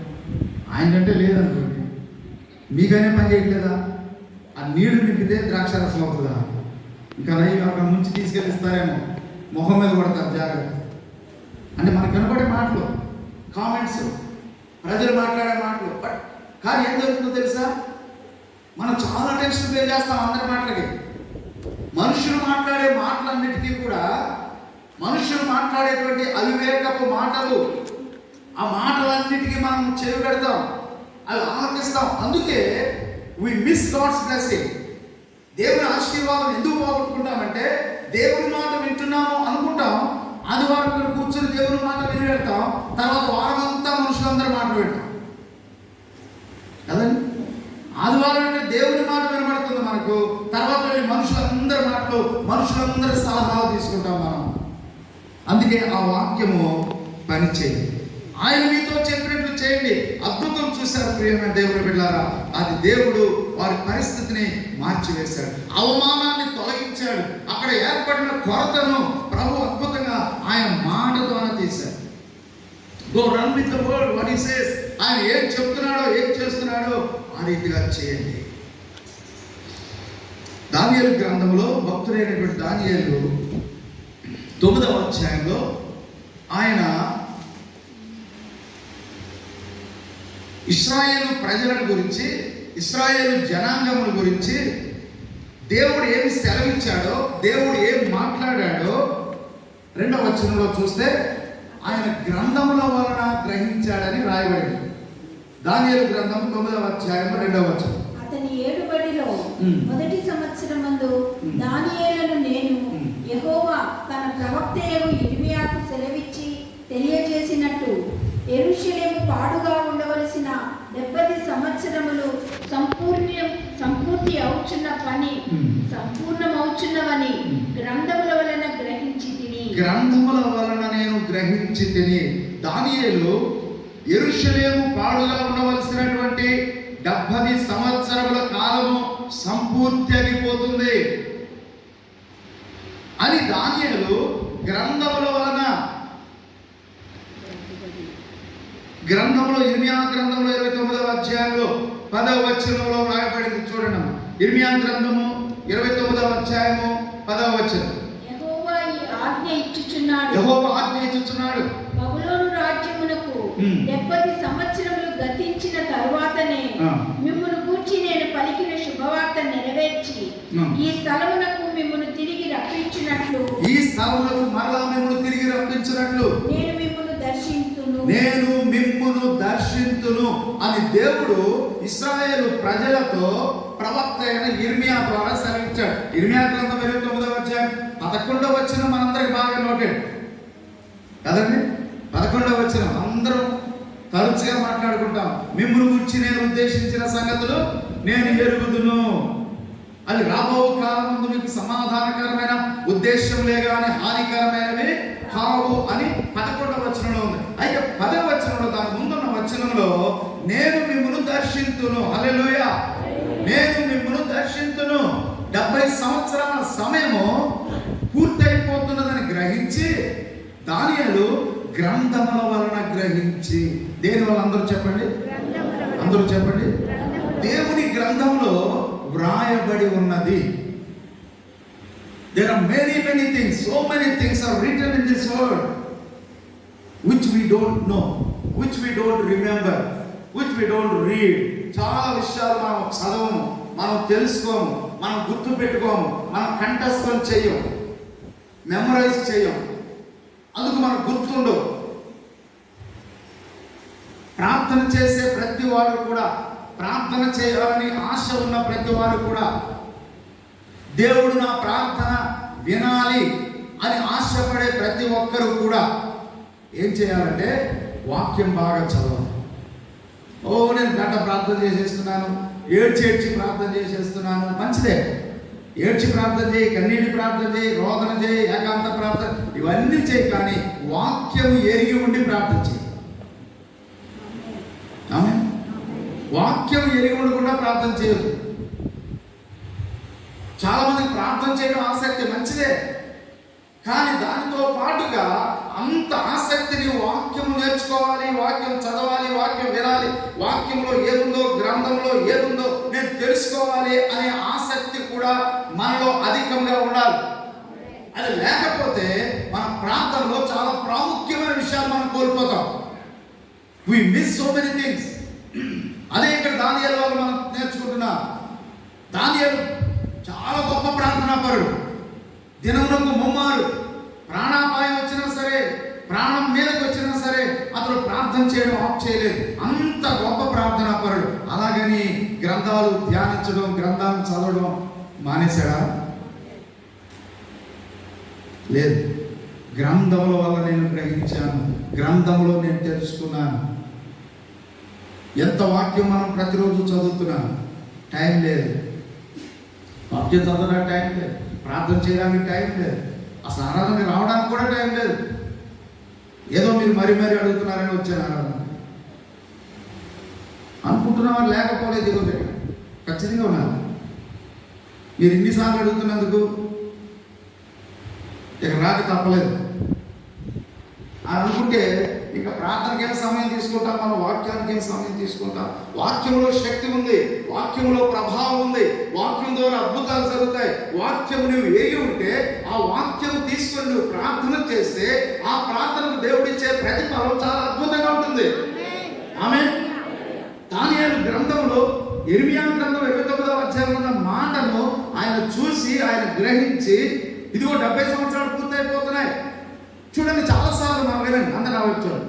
A: ఆయనకంటే లేదనుకోండి, మీకైనా పని చేయట్లేదా? ఆ నీళ్లు నింపితే ద్రాక్షరసం అవుతుందా? ఇంకా నయ్యి అక్కడ ముంచి తీసుకెళ్ళిస్తారేమో, మొహం మీద పడతారు, జాగ్రత్త. అంటే మనకు కనబడే మాటలు, కామెంట్స్, ప్రజలు మాట్లాడే మాటలు. బట్ కానీ ఏం జరుగుతుందో తెలుసా? మనం చాలా టెన్షన్ పే చేస్తాం అందరి మాటలకి. మనుషులు మాట్లాడే మాటలన్నిటికీ కూడా, మనుషులు మాట్లాడేటువంటి అవివేకపు మాటలు, ఆ మాటలన్నిటికీ మనం చెవి పెడతాం, అవి ఆలకిస్తాం. అందుకే వి మిస్ గాడ్స్ బ్లెస్సింగ్. దేవుని ఆశీర్వాదం ఎందుకు పోగొట్టుకుంటామంటే, దేవుని మాట వింటున్నాము అనుకుంటాం, ఆదివారం ఇక్కడ కూర్చొని దేవుని మాట విని పెడతాం, తర్వాత వారం అంతా మనుషులందరూ మాట పెడతాం కదండి. ఆదివారం అంటే దేవుని మాట వినబడుతుంది మనకు, తర్వాత మనుషులందరి మాటలు, మనుషులందరి సలహాలు తీసుకుంటాం మనం. అందుకే ఆ వాక్యము పనిచేయండి. ఆయన మీతో చెప్పినట్లు చేయండి. అద్భుతం చూశారు ప్రియమైన దేవుని బిడ్డలారా. అది దేవుడు వారి పరిస్థితిని మార్చివేశాడు, అవమానాన్ని తొలగించాడు, అక్కడ ఏర్పడిన కొరతను ప్రభు అద్భుతంగా ఆయన మాట ద్వారా తీశాడు. Go run with the word, what he says. ఆయన ఏం చెప్తున్నాడో, ఏం చేస్తున్నాడో ఆ రీతిగా చేయండి. దానియేలు గ్రంథంలో భక్తుడైనటువంటి దానియేలు 9వ అధ్యాయంలో ఆయన ఇశ్రాయేలు ప్రజలను గురించి, ఇశ్రాయేలు జనాంగముల గురించి దేవుడు ఏమి సెలవిచ్చాడో, దేవుడు ఏం మాట్లాడాడో 2వ వచనంలో చూస్తే ఆయన గ్రంథముల వలన గ్రహించాడని రాయబడింది. దానియేలు గ్రంథం 9వ అధ్యాయం 2వ వచనం.
B: అతని ఏడుబడిలో మొదటి సంవత్సరమందు దానియేలును నేను యెహోవా తన ప్రవక్తయగు యిర్మీయాకు సెలవిచ్చి తెలియజేసినట్టు యెరూషలేము పాడుగా ఉండవలసిన 70 సంవత్సరములు సంపూర్తి అవుచున్న పని సంపూర్ణమవుచున్నవని గ్రంథముల వలన గ్రహించి తిని. గ్రంథముల వలన నేను గ్రహించి తిని. దానియేలు యెరూషలేము పాడుగా ఉండవలసినటువంటి 70 సంవత్సరముల కాలము సంపూర్తి అయిపోతుంది అని దానియేలు గ్రంథముల వలన, గ్రంథంలో ఇర్మియా గ్రంథంలో 29వ అధ్యాయంలో 10వ వచనంలో రాయబడింది. చూడండి, ఇర్మియా గ్రంథము 29వ అధ్యాయము 10వ వచనం. యెహోవా ఆజ్ఞ ఇచ్చుచున్నాడు, బబులోను రాజ్యమునకు 70 సంవత్సరములు గతించిన తరువాతనే మిమ్మును గూర్చి నేను పలికిన శుభవార్త నెరవేర్చి ఈ స్థలమునకు మిమ్మును తిరిగి రప్పించినట్లు, ఈ స్థలమునకు మరలా మిమ్మును తిరిగి రప్పించినట్లు నేను మిమ్మును దర్శింతును అని దేవుడు ఇశ్రాయేలు ప్రజలతో ప్రవక్త అయిన ఇర్మియా ద్వారా సెలవిచ్చాడు. ఇర్మియా గ్రంథం 29వ అధ్యాయం 11వ వచనం మనందరికి బాగా నోటెడ్ కదండి. 11వ వచనం అందరం తరచుగా మాట్లాడుకుంటాం. మిమ్మును గురించి నేను ఉద్దేశించిన సంగతులు నేను ఎరుగుదును.
A: అది రాబో కాలం ముందు మీకు సమాధానకరమైన ఉద్దేశంలే కానీ హానికరమైనవి కావు అని 11వ వచనంలో ఉంది. అయితే 10వ వచనంలో దాని ముందున్న వచనంలో నేను మిమ్మును దర్శింతును, హల్లెలూయా, నేను మిమ్మును దర్శింతును. 70 సంవత్సరాల సమయము పూర్తయిపోతున్నదని గ్రహించి దానియేలు గ్రంథముల వలన గ్రహించి, దేని వల్ల అందరూ చెప్పండి, అందరూ చెప్పండి, దేవుని గ్రంథంలో వ్రాయబడి ఉన్నది. There are many things, so many things are written in this word which we don't know, which we don't remember, which we don't read. చాలా విషయాలు మనం చదవము, మనం తెలుసుకోము, మనం గుర్తు పెట్టుకోము, మనం కంఠస్థం చేయం, మెమరైజ్ చేయం, అందుకు మనకు గుర్తుండవు. ప్రార్థన చేసే ప్రతి వారు కూడా, ప్రార్థన చేయాలని ఆశ ఉన్న ప్రతి వారు కూడా, దేవుడు నా ప్రార్థన వినాలి అని ఆశపడే ప్రతి ఒక్కరు కూడా ఏం చేయాలంటే వాక్యం బాగా చదవాలి. నేను గంట ప్రార్థన చేసేస్తున్నాను, ఏడ్చి ప్రార్థన చేసేస్తున్నాను, మంచిదే. ఏడ్చి ప్రార్థన చేయి, కన్నీటి ప్రార్థన చేయి, రోదన చేయి, ఏకాంత ప్రార్థన, ఇవన్నీ చేయి, కానీ వాక్యం ఎరిగి ఉండి ప్రార్థన చేయి. ఆమేన్. వాక్యం ఎరిగి ఉండకుండా ప్రార్థన చేయదు. చాలా మందికి ప్రార్థన చేయడం ఆసక్తి, మంచిదే, కానీ దానితో పాటుగా అంత ఆసక్తిని వాక్యం నేర్చుకోవాలి, వాక్యం చదవాలి, వాక్యం వినాలి, వాక్యంలో ఏముందో, గ్రంథంలో ఏముందో నేను తెలుసుకోవాలి అనే ఆసక్తి కూడా మనలో అధికంగా ఉండాలి. అది లేకపోతే మన ప్రార్థనలో చాలా ప్రాముఖ్యమైన విషయాలు మనం కోల్పోతాం. We miss so many things. అదే ఇక్కడ దానియేలు వాళ్ళు మనం నేర్చుకుంటున్నాం. దానియేలు చాలా గొప్ప ప్రార్థనాపరుడు. దినమునకు ముమ్మారు ప్రాణాపాయం వచ్చినా సరే, ప్రాణం మీదకి వచ్చినా సరే అతడు ప్రార్థన చేయడం ఆఫ్ చేయలేదు. అంత గొప్ప ప్రార్థనాపరుడు. అలాగని గ్రంథాలు ధ్యానించడం, గ్రంథాలు చదవడం మానేశాడా? లేదు. గ్రంథముల వల్ల నేను గ్రహించాను, గ్రంథంలో నేను తెలుసుకున్నాను. ఎంత వాక్యం మనం ప్రతిరోజు చదువుతున్నాం, టైం లేదు. వాక్యం చదవడానికి టైం లేదు, ప్రార్థన చేయడానికి టైం లేదు, అసలు ఆరాధనకి రావడానికి కూడా టైం లేదు. ఏదో మీరు మరీ అడుగుతున్నారని వచ్చాను ఆరాధన అనుకుంటున్నవారు లేకపోలేదు. ఈరోజు ఖచ్చితంగా ఉన్నారు. మీరు ఇన్నిసార్లు అడుగుతున్నందుకు ఇక రాక తప్పలేదు అని అనుకుంటే ఇంకా ప్రార్థనకి ఏం సమయం తీసుకుంటాం, మన వాక్యానికి ఏం సమయం తీసుకుంటాం. వాక్యంలో శక్తి ఉంది, వాక్యంలో ప్రభావం ఉంది, వాక్యం ద్వారా అద్భుతాలు జరుగుతాయి. వాక్యం నువ్వు వేగి ఉంటే ఆ వాక్యం తీసుకొని నువ్వు ప్రార్థన చేస్తే ఆ ప్రార్థనకు దేవుడిచ్చే ప్రతిఫలం చాలా అద్భుతంగా ఉంటుంది. ఆమేన్. దానియేలు గ్రంథంలో ఇర్మియా గ్రంథం 29వ అధ్యాయంలో ఉన్న మాటను ఆయన చూసి, ఆయన గ్రహించి, ఇదిగో 70 సంవత్సరాలు పూర్తయిపోతున్నాయి. చూడండి, చాలాసార్లు మనం వినండి, అందరూ వచ్చారు.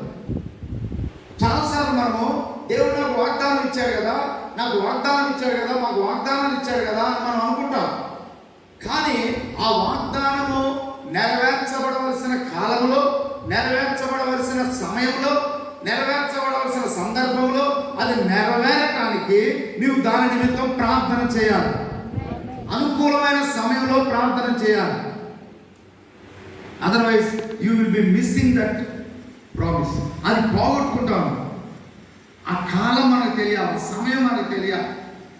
A: చాలాసార్లు మనము దేవుడు నాకు వాగ్దానం ఇచ్చాడు కదా, నాకు వాగ్దానం ఇచ్చాడు కదా, మాకు వాగ్దానాలు ఇచ్చాడు కదా అని మనం అనుకుంటాం. కానీ ఆ వాగ్దానము నెరవేర్చబడవలసిన కాలంలో, నెరవేర్చబడవలసిన సమయంలో, నెరవేర్చబడవలసిన సందర్భంలో అది నెరవేరటానికి నీవు దాని నిమిత్తం ప్రార్థన చేయాలి. అనుకూలమైన సమయంలో ప్రార్థన చేయాలి. Otherwise you will be missing that promise. అది పోగొట్టుకుంటాము. ఆ కాలం మనకు తెలియాలి, సమయం మనకు తెలియాలి.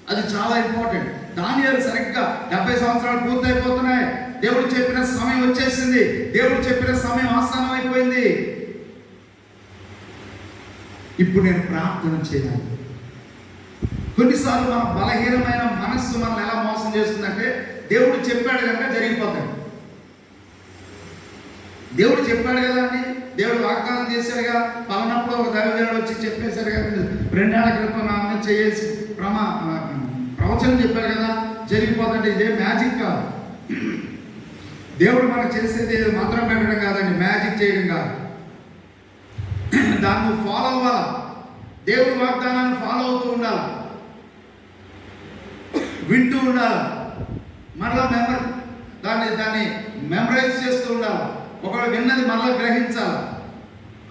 A: అది చాలా ఇంపార్టెంట్. దానియేలు సరిగ్గా 70 సంవత్సరాలు పూర్తయిపోతున్నాయి. దేవుడు చెప్పిన సమయం వచ్చేసింది. దేవుడు చెప్పిన సమయం ఆసన్నం అయిపోయింది. ఇప్పుడు నేను ప్రార్థన చేయాలి. కొన్నిసార్లు మన బలహీనమైన మనస్సు మనల్ని ఎలా మోసం చేస్తుందంటే, దేవుడు చెప్పాడు కనుక జరిగిపోతాడు. దేవుడు చెప్పాడు కదా అండి, దేవుడు వాగ్దానం చేశాడుగా, పలనప్పుడు ఒక దైవజనుడు వచ్చి చెప్పేశాడు కదా, 2 ఏళ్ల క్రితం నా మీద చేసి ప్రవచనం చెప్పారు కదా, జరిగిపోతుంటే ఇదే మ్యాజిక్ కాదు. దేవుడు మనకు చేసేది మంత్రం పెట్టడం కాదండి, మ్యాజిక్ చేయడం కాదు. దాన్ని ఫాలో అవ్వాలి. దేవుడి వాగ్దానాన్ని ఫాలో అవుతూ ఉండాలి, వింటూ ఉండాలి, మరలా దాన్ని మెమరైజ్ చేస్తూ ఉండాలి. ఒకవేళ విన్నది మరలా గ్రహించాలి.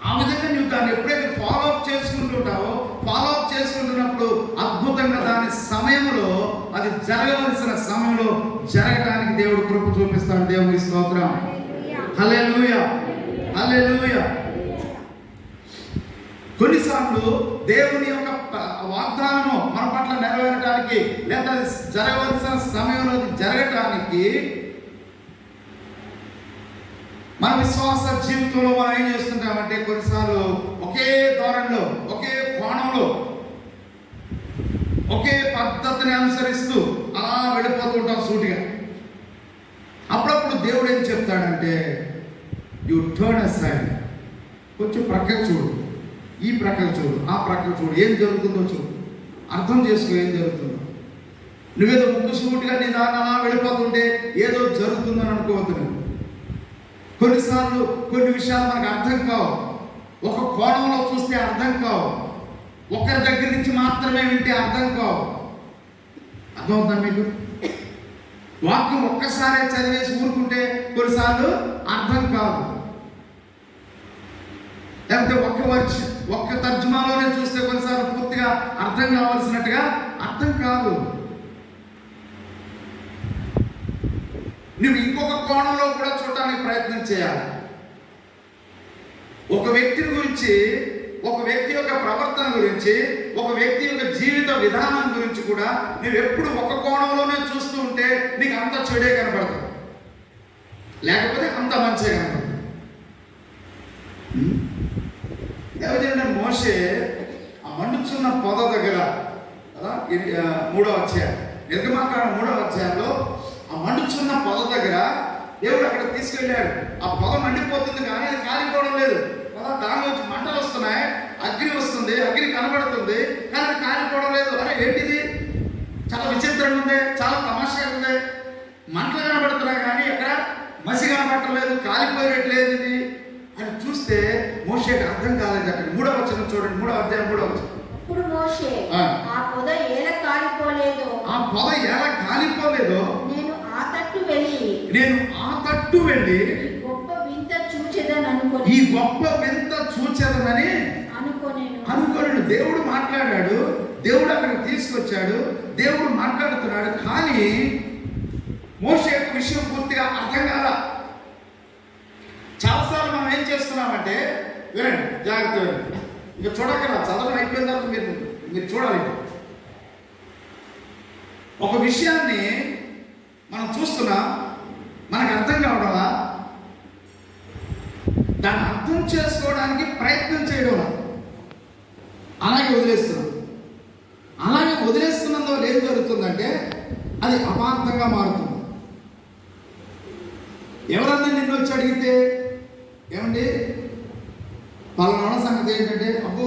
A: ఆ విధంగా నువ్వు దాన్ని ఎప్పుడైతే ఫాలో అప్ చేసుకుంటుంటావో, ఫాలో అప్ చేసుకుంటున్నప్పుడు అద్భుతంగా దాని సమయంలో అది అది జరగవలసిన సమయంలో జరగడానికి దేవుడు కృప చూపిస్తాడు. దేవుని స్తోత్రం. హల్లెలూయా, హల్లెలూయా. కొన్నిసార్లు దేవుని యొక్క వాగ్దానము మన పట్ల నెరవేరడానికి లేదా జరగవలసిన సమయంలో జరగటానికి మన విశ్వాస జీవితంలో మనం ఏం చేస్తుంటామంటే కొన్నిసార్లు ఒకే ధోరణిలో, ఒకే కోణంలో, ఒకే పద్ధతిని అనుసరిస్తూ అలా వెళ్ళిపోతుంటాం సూటిగా. అప్పుడప్పుడు దేవుడు ఏం చెప్తాడంటే, యు టర్న్ అసైడ్, కొంచెం ప్రక్కకు చూడు, ఈ ప్రక్కకు చూడు, ఆ ప్రక్కకు చూడు, ఏం జరుగుతుందో చూడు, అర్థం చేసుకో ఏం జరుగుతుందో. నువ్వేదో ముక్కు సూటిగా నీ దాన్ని అలా వెళ్ళిపోతుంటే ఏదో జరుగుతుందని అనుకోవద్దు. నువ్వు కొన్నిసార్లు కొన్ని విషయాలు మనకు అర్థం కావు, ఒక కోణంలో చూస్తే అర్థం కావు, ఒకరి దగ్గర నుంచి మాత్రమే వింటే అర్థం కావు. అర్థమవుతుందా మీకు? వాక్యం ఒక్కసారే చదివేసి ఊరుకుంటే కొన్నిసార్లు అర్థం కాదు. లేకపోతే ఒక్క తర్జుమాలోనే చూస్తే కొన్నిసార్లు పూర్తిగా అర్థం కావాల్సినట్టుగా అర్థం కాదు. నువ్వు ఇంకొక కోణంలో కూడా చూడడానికి ప్రయత్నం చేయాలి. ఒక వ్యక్తిని గురించి, ఒక వ్యక్తి యొక్క ప్రవర్తన గురించి, ఒక వ్యక్తి యొక్క జీవిత విధానం గురించి కూడా నువ్వు ఎప్పుడు ఒక కోణంలోనే చూస్తూ ఉంటే నీకు అంత చెడే కనపడుతుంది, లేకపోతే అంత మంచిగా కనపడుతుంది. ఎవరైనా మోషే ఆ మండుచున్న పొద దగ్గర కదా, 3వ అధ్యాయం, నిర్గమాకాండం 3వ అధ్యాయంలో ఆ మండుచున్న పొద దగ్గర దేవుడు అక్కడ తీసుకెళ్ళాడు. ఆ పొద మండిపోతుంది కానీ అది కాలిపోవడం లేదు కదా, దాని నుంచి మంటలు వస్తున్నాయి, అగ్ని వస్తుంది, అగ్ని కనబడుతుంది కానీ అది కాలిపోవడం లేదు. అరే ఏంటిది, చాలా విచిత్రంగా ఉంది, చాలా తమాషగా ఉంది, మంటలు కనబడుతున్నాయి కానీ ఎక్కడ మసి కనబడట్లేదు, కాలిపోయినట్లేదు ఇది అని చూస్తే మోషేకి అర్థం కాలేదు. అక్కడ 3వ వచనం చూడండి, 3వ అధ్యాయం 3వ వచనం.
B: అప్పుడు మోషే ఆ పొద ఎలా కాలిపోలేదో,
A: ఆ పొద ఎలా కాలిపోలేదో
B: నేను ఆ తట్టు వెళ్ళి ఈ గొప్ప వింత చూచెదనని అనుకోలేను. దేవుడు మాట్లాడాడు, దేవుడు అక్కడ తీసుకొచ్చాడు, దేవుడు మాట్లాడుతున్నాడు, కానీ మోషే విషయం పూర్తిగా అర్థం కాల. చాలాసార్లు మనం ఏం చేస్తున్నామంటే, వినండి జాగ్రత్త, ఇంకా చూడగల చదవడం అయిపోయిన తర్వాత మీరు చూడాలి. ఒక విషయాన్ని మనం చూస్తున్నాం, మనకు అర్థం కావడంలా, దాన్ని అర్థం చేసుకోవడానికి ప్రయత్నం చేయడం, అలాగే వదిలేస్తున్నాం. అలాగే వదిలేస్తున్నందువల్ల ఏం జరుగుతుందంటే అది అపార్థంగా మారుతుంది. ఎవరన్నా నిన్ను వచ్చి అడిగితే, ఏమండి పలానా సంగతి ఏంటంటే, అబ్బో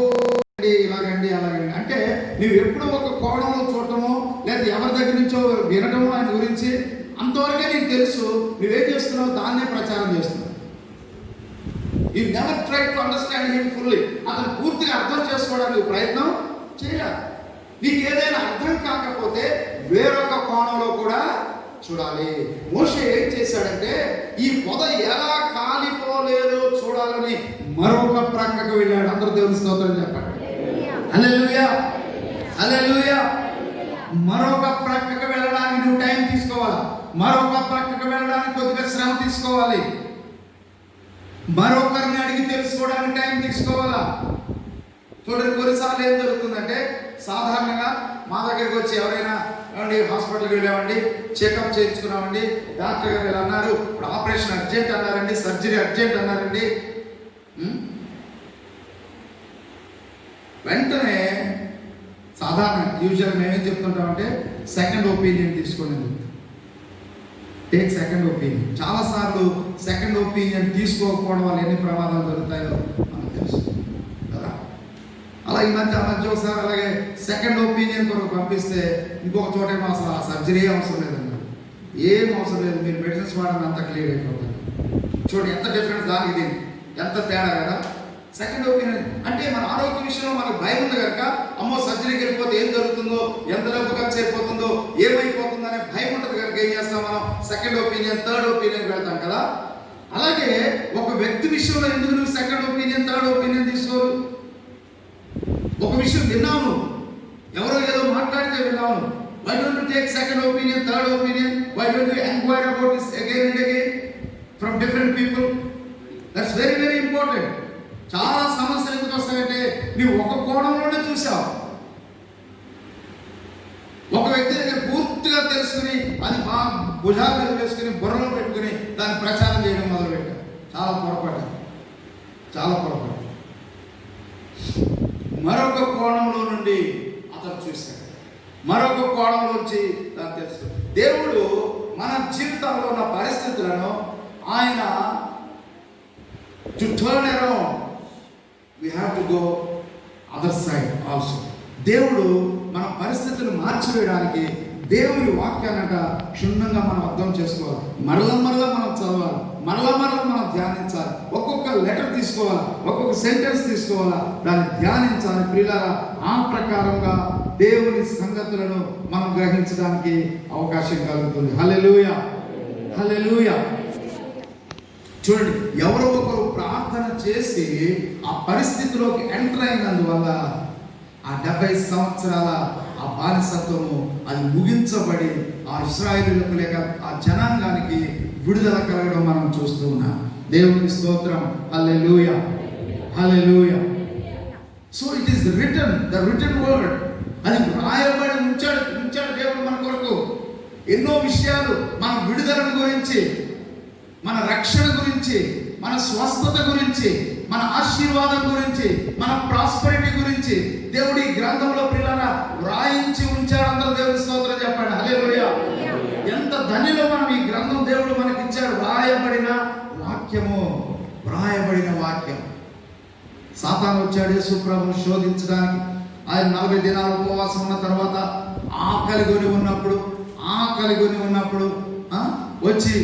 B: ఇలాగండి అలాగండి అంటే, నువ్వు ఎప్పుడో ఒక కోణంలో చూడటమో లేదా ఎవరి దగ్గర నుంచో వినటమో ఆయన గురించి అంతవరకే నీకు తెలుసు. నువ్వేం చేస్తున్నావు, దాన్నే ప్రచారం చేస్తున్నావు. You never try to understand him fully. అతను పూర్తిగా అర్థం చేసుకోవడానికి ప్రయత్నం చేయాలి. నీకు ఏదైనా అర్థం కాకపోతే వేరొక కోణంలో కూడా చూడాలి. మోషే ఏం చేశాడంటే, ఈ పొద ఎలా కాలిపోలేదో చూడాలని మరొక ప్రక్కకు వెళ్ళాడు. అందరూ దేవుని స్తోత్రం చెప్పండి. హల్లెలూయా, హల్లెలూయా. మరొక ప్రక్కకు వెళ్ళడానికి నువ్వు టైం తీసుకోవాలి, మరొక ప్రక్కకు వెళ్ళడానికి కొద్దిగా శ్రమ తీసుకోవాలి, మరొకరిని అడిగి తెలుసుకోవడానికి టైం తీసుకోవాలా. చూడండి, కొన్నిసార్లు ఏం జరుగుతుందంటే, సాధారణంగా మా దగ్గరికి వచ్చి ఎవరైనా ఏమండి హాస్పిటల్కి వెళ్ళామండి, చెకప్ చేయించుకున్నామండి, డాక్టర్ గారు ఇలా అన్నారు, ఇప్పుడు ఆపరేషన్ అర్జెంట్ అన్నారండి, సర్జరీ అర్జెంట్ అన్నారండి. వెంటనే సాధారణ యూజువల్ మేమేం చెప్తుంటామంటే, సెకండ్ ఒపీనియన్ తీసుకోండి, టేక్ సెకండ్ ఒపీనియన్. చాలాసార్లు సెకండ్ ఒపీనియన్ తీసుకోకపోవడం వల్ల ఎన్ని ప్రమాదాలు జరుగుతాయో మనకు తెలుసు కదా. అలా ఈ మధ్య ఒకసారి అలాగే సెకండ్ ఒపీనియన్ కొరకు పంపిస్తే ఇంకొక చోటేమో అసలు ఆ సర్జరీ అవసరం లేదన్నారు. ఏం అవసరం లేదు, మీరు మెడిసిన్స్ వాడని అంత క్లియర్ అయిపోతుంది. చూడండి ఎంత డిఫరెన్స్, దానికి దీనికి ఎంత తేడా కదా. సెకండ్ ఒపీనియన్ అంటే మన ఆరోగ్య విషయంలో మనకు భయం ఉంది కనుక, అమ్మో సర్జరీకి వెళ్ళిపోతే ఏం జరుగుతుందో, ఎంత డబ్బు ఖర్చు అయిపోతుందో, ఏమైపోతుందో అనే భయం ఉంటుంది కనుక ఏం చేస్తాం మనం, సెకండ్ ఒపీనియన్ థర్డ్ ఒపీనియన్ వెళ్తాం కదా. అలాగే ఒక వ్యక్తి విషయంలో ఎందుకు నువ్వు సెకండ్ ఒపీనియన్ థర్డ్ ఒపీనియన్ తీసుకోరు? ఒక విషయం విన్నాను, ఎవరో ఏదో మాట్లాడితే విన్నాను,
A: Why don't you take second opinion, third opinion? Why don't you inquire about this again and again from different people? That's very, very important. చాలా సమస్యలు ఎందుకు వస్తాయంటే నీవు ఒక కోణంలోనే చూసావు. ఒక వ్యక్తి దగ్గర పూర్తిగా తెలుసుకుని అది భుజాల మీద వేసుకుని బుర్రలో పెట్టుకుని దాన్ని ప్రచారం చేయడం మొదలుపెట్టారు. చాలా పొరపాటు. మరొక కోణంలో నుండి అతను చూశాడు. మరొక కోణంలోంచి దాన్ని తెలుసు. దేవుడు మన జీవితంలో ఉన్న పరిస్థితులను ఆయన to turn around, we have to go other side also. దేవుడు మన పరిస్థితులు మార్చివేయడానికి దేవుని వాక్యానంట క్షుణ్ణంగా మనం అర్థం చేసుకోవాలి. మరల మనం చదవాలి, మరల మనం ధ్యానించాలి. ఒక్కొక్క లెటర్ తీసుకోవాలి, ఒక్కొక్క సెంటెన్స్ తీసుకోవాలా, దాన్ని ధ్యానించాలి. ప్రియులారా, ఆ ప్రకారంగా దేవుని సంగతులను మనం గ్రహించడానికి అవకాశం కలుగుతుంది. హల్లెలూయా, హల్లెలూయా. చూడండి, ఎవరో ఒకరు ప్రార్థన చేసి ఆ పరిస్థితిలోకి ఎంటర్ అయినందువల్ల ఆ 70 సంవత్సరాల ఆ బానిసత్వము అది ముగించబడి ఆ ఇశ్రాయేలీయులకు లేక ఆ జనాంగానికి విడుదల కలగడం మనం చూస్తూ ఉన్నాం. దేవునికి స్తోత్రం. Hallelujah, hallelujah. So it is written, the written word. అది రాయబడి ఉంచాడు దేవుడు మన కొరకు. ఎన్నో విషయాలు మన విడుదలను గురించి, మన రక్షణ గురించి, మన స్వస్థత గురించి, మన ఆశీర్వాదం గురించి, మన ప్రాస్పరిటీ గురించి దేవుడి గ్రంథంలో పిల్లల వ్రాయించి ఉంచాడు. అందరూ దేవుని స్తోత్రం చెప్పండి. హల్లెలూయా. ఎంత ధన్యులో మనం ఈ గ్రంథం దేవుడు మనకి ఇచ్చాడు. వ్రాయబడిన వాక్యం. సాతాను వచ్చాడు యేసు ప్రభువును శోధించడానికి. ఆయన 40 దినాలు ఉపవాసం ఉన్న తర్వాత ఆకలి కొని ఉన్నప్పుడు వచ్చి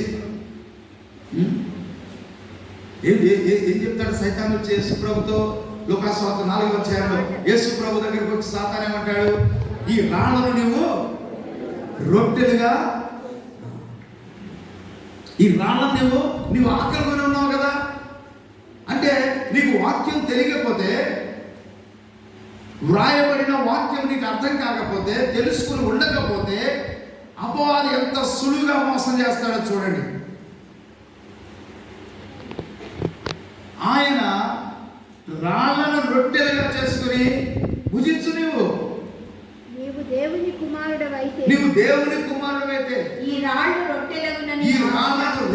A: ఏం చెప్తాడు సైతాను వచ్చి యేసు ప్రభుతో? లూకాసు వార్త 4వ అధ్యాయంలో యేసు ప్రభు దగ్గరికి వచ్చి సాతాను ఏమంటాడు? ఈ రాళ్ళను నువ్వు రొట్టెలుగా, ఈ రాళ్ళను నువ్వు ఆకలి కొని ఉన్నావు కదా. అంటే నీకు వాక్యం తెలియకపోతే, వ్రాయబడిన వాక్యం నీకు అర్థం కాకపోతే, తెలుసుకుని ఉండకపోతే అపవాది ఎంత సులువుగా మోసం చేస్తాడో చూడండి. ఆయన రాళ్లను రొట్టెలుగా చేసుకుని భుజించు.
B: నీవు దేవుని కుమారుడవైతే
A: ఈ రాళ్లను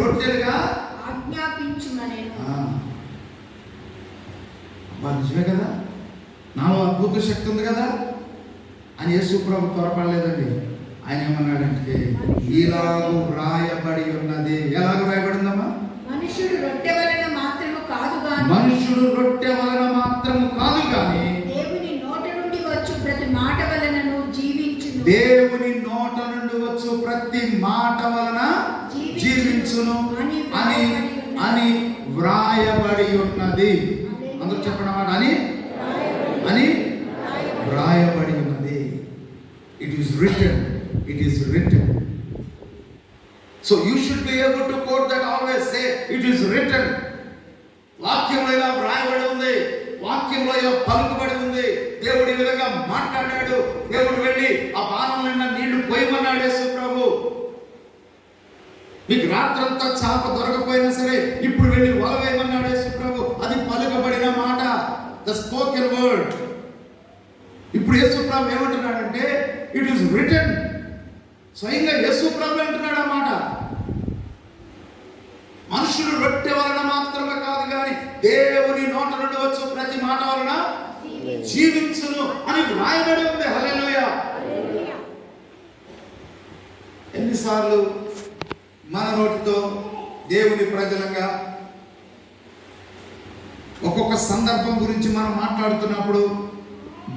A: రొట్టెలుగా
B: ఆజ్ఞాపించుమనెను.
A: నిజమే కదా, నాలో అద్భుత శక్తి ఉంది కదా అని యేసు ప్రభు త్వరపడలేదండి. ఆయన ఏమన్నాడంటే, ఇలాగూ వ్రాయబడి ఉన్నది. ఎలాగూ రాయబడిందమ్మా?
B: మనుషుడు రొట్టె వలన మాత్రము కాదు గాని దేవుని నోట నుండి వచ్చు ప్రతి మాట వలనను జీవించును
A: అని వ్రాయబడి ఉన్నది. అందరూ చెప్పడం మాట అని వ్రాయబడి ఉన్నది. It is return. So you should be able to quote that, always say it is written. వాక్యంలో ఇలా వ్రాయబడి ఉంది, వాక్యంలో ఇలా పలుకుబడి ఉంది. దేవుడు ఈ విధంగా మాట్లాడాడు. దేవుడు వెళ్ళి ఆ బాణం నిండా నీళ్లు పోయమన్నాడు యేసు ప్రభు. మీకు రాత్రంతా చాప దొరకపోయినా సరే ఇప్పుడు వెళ్ళి వల వేయమన్నాడు యేసు ప్రభు. అది పలుకబడిన మాట, ద స్పోకెన్ వర్డ్. ఇప్పుడు యేసు ప్రభు ఏమంటున్నాడంటే, ఇట్ ఈస్ రిటన్. స్వయంగా యేసు ప్రభు అంటున్నాడు ఆ మాట. మనుషుడు రొట్టె వలన మాత్రమే కాదు కానీ దేవుని నోట నుండి వచ్చు ప్రతి మాట వలన జీవించును అని వ్రాయబడి ఉంది. హల్లెలూయా. ఎన్నిసార్లు మన నోటితో దేవుని ప్రజలంగా ఒక్కొక్క సందర్భం గురించి మనం మాట్లాడుతున్నప్పుడు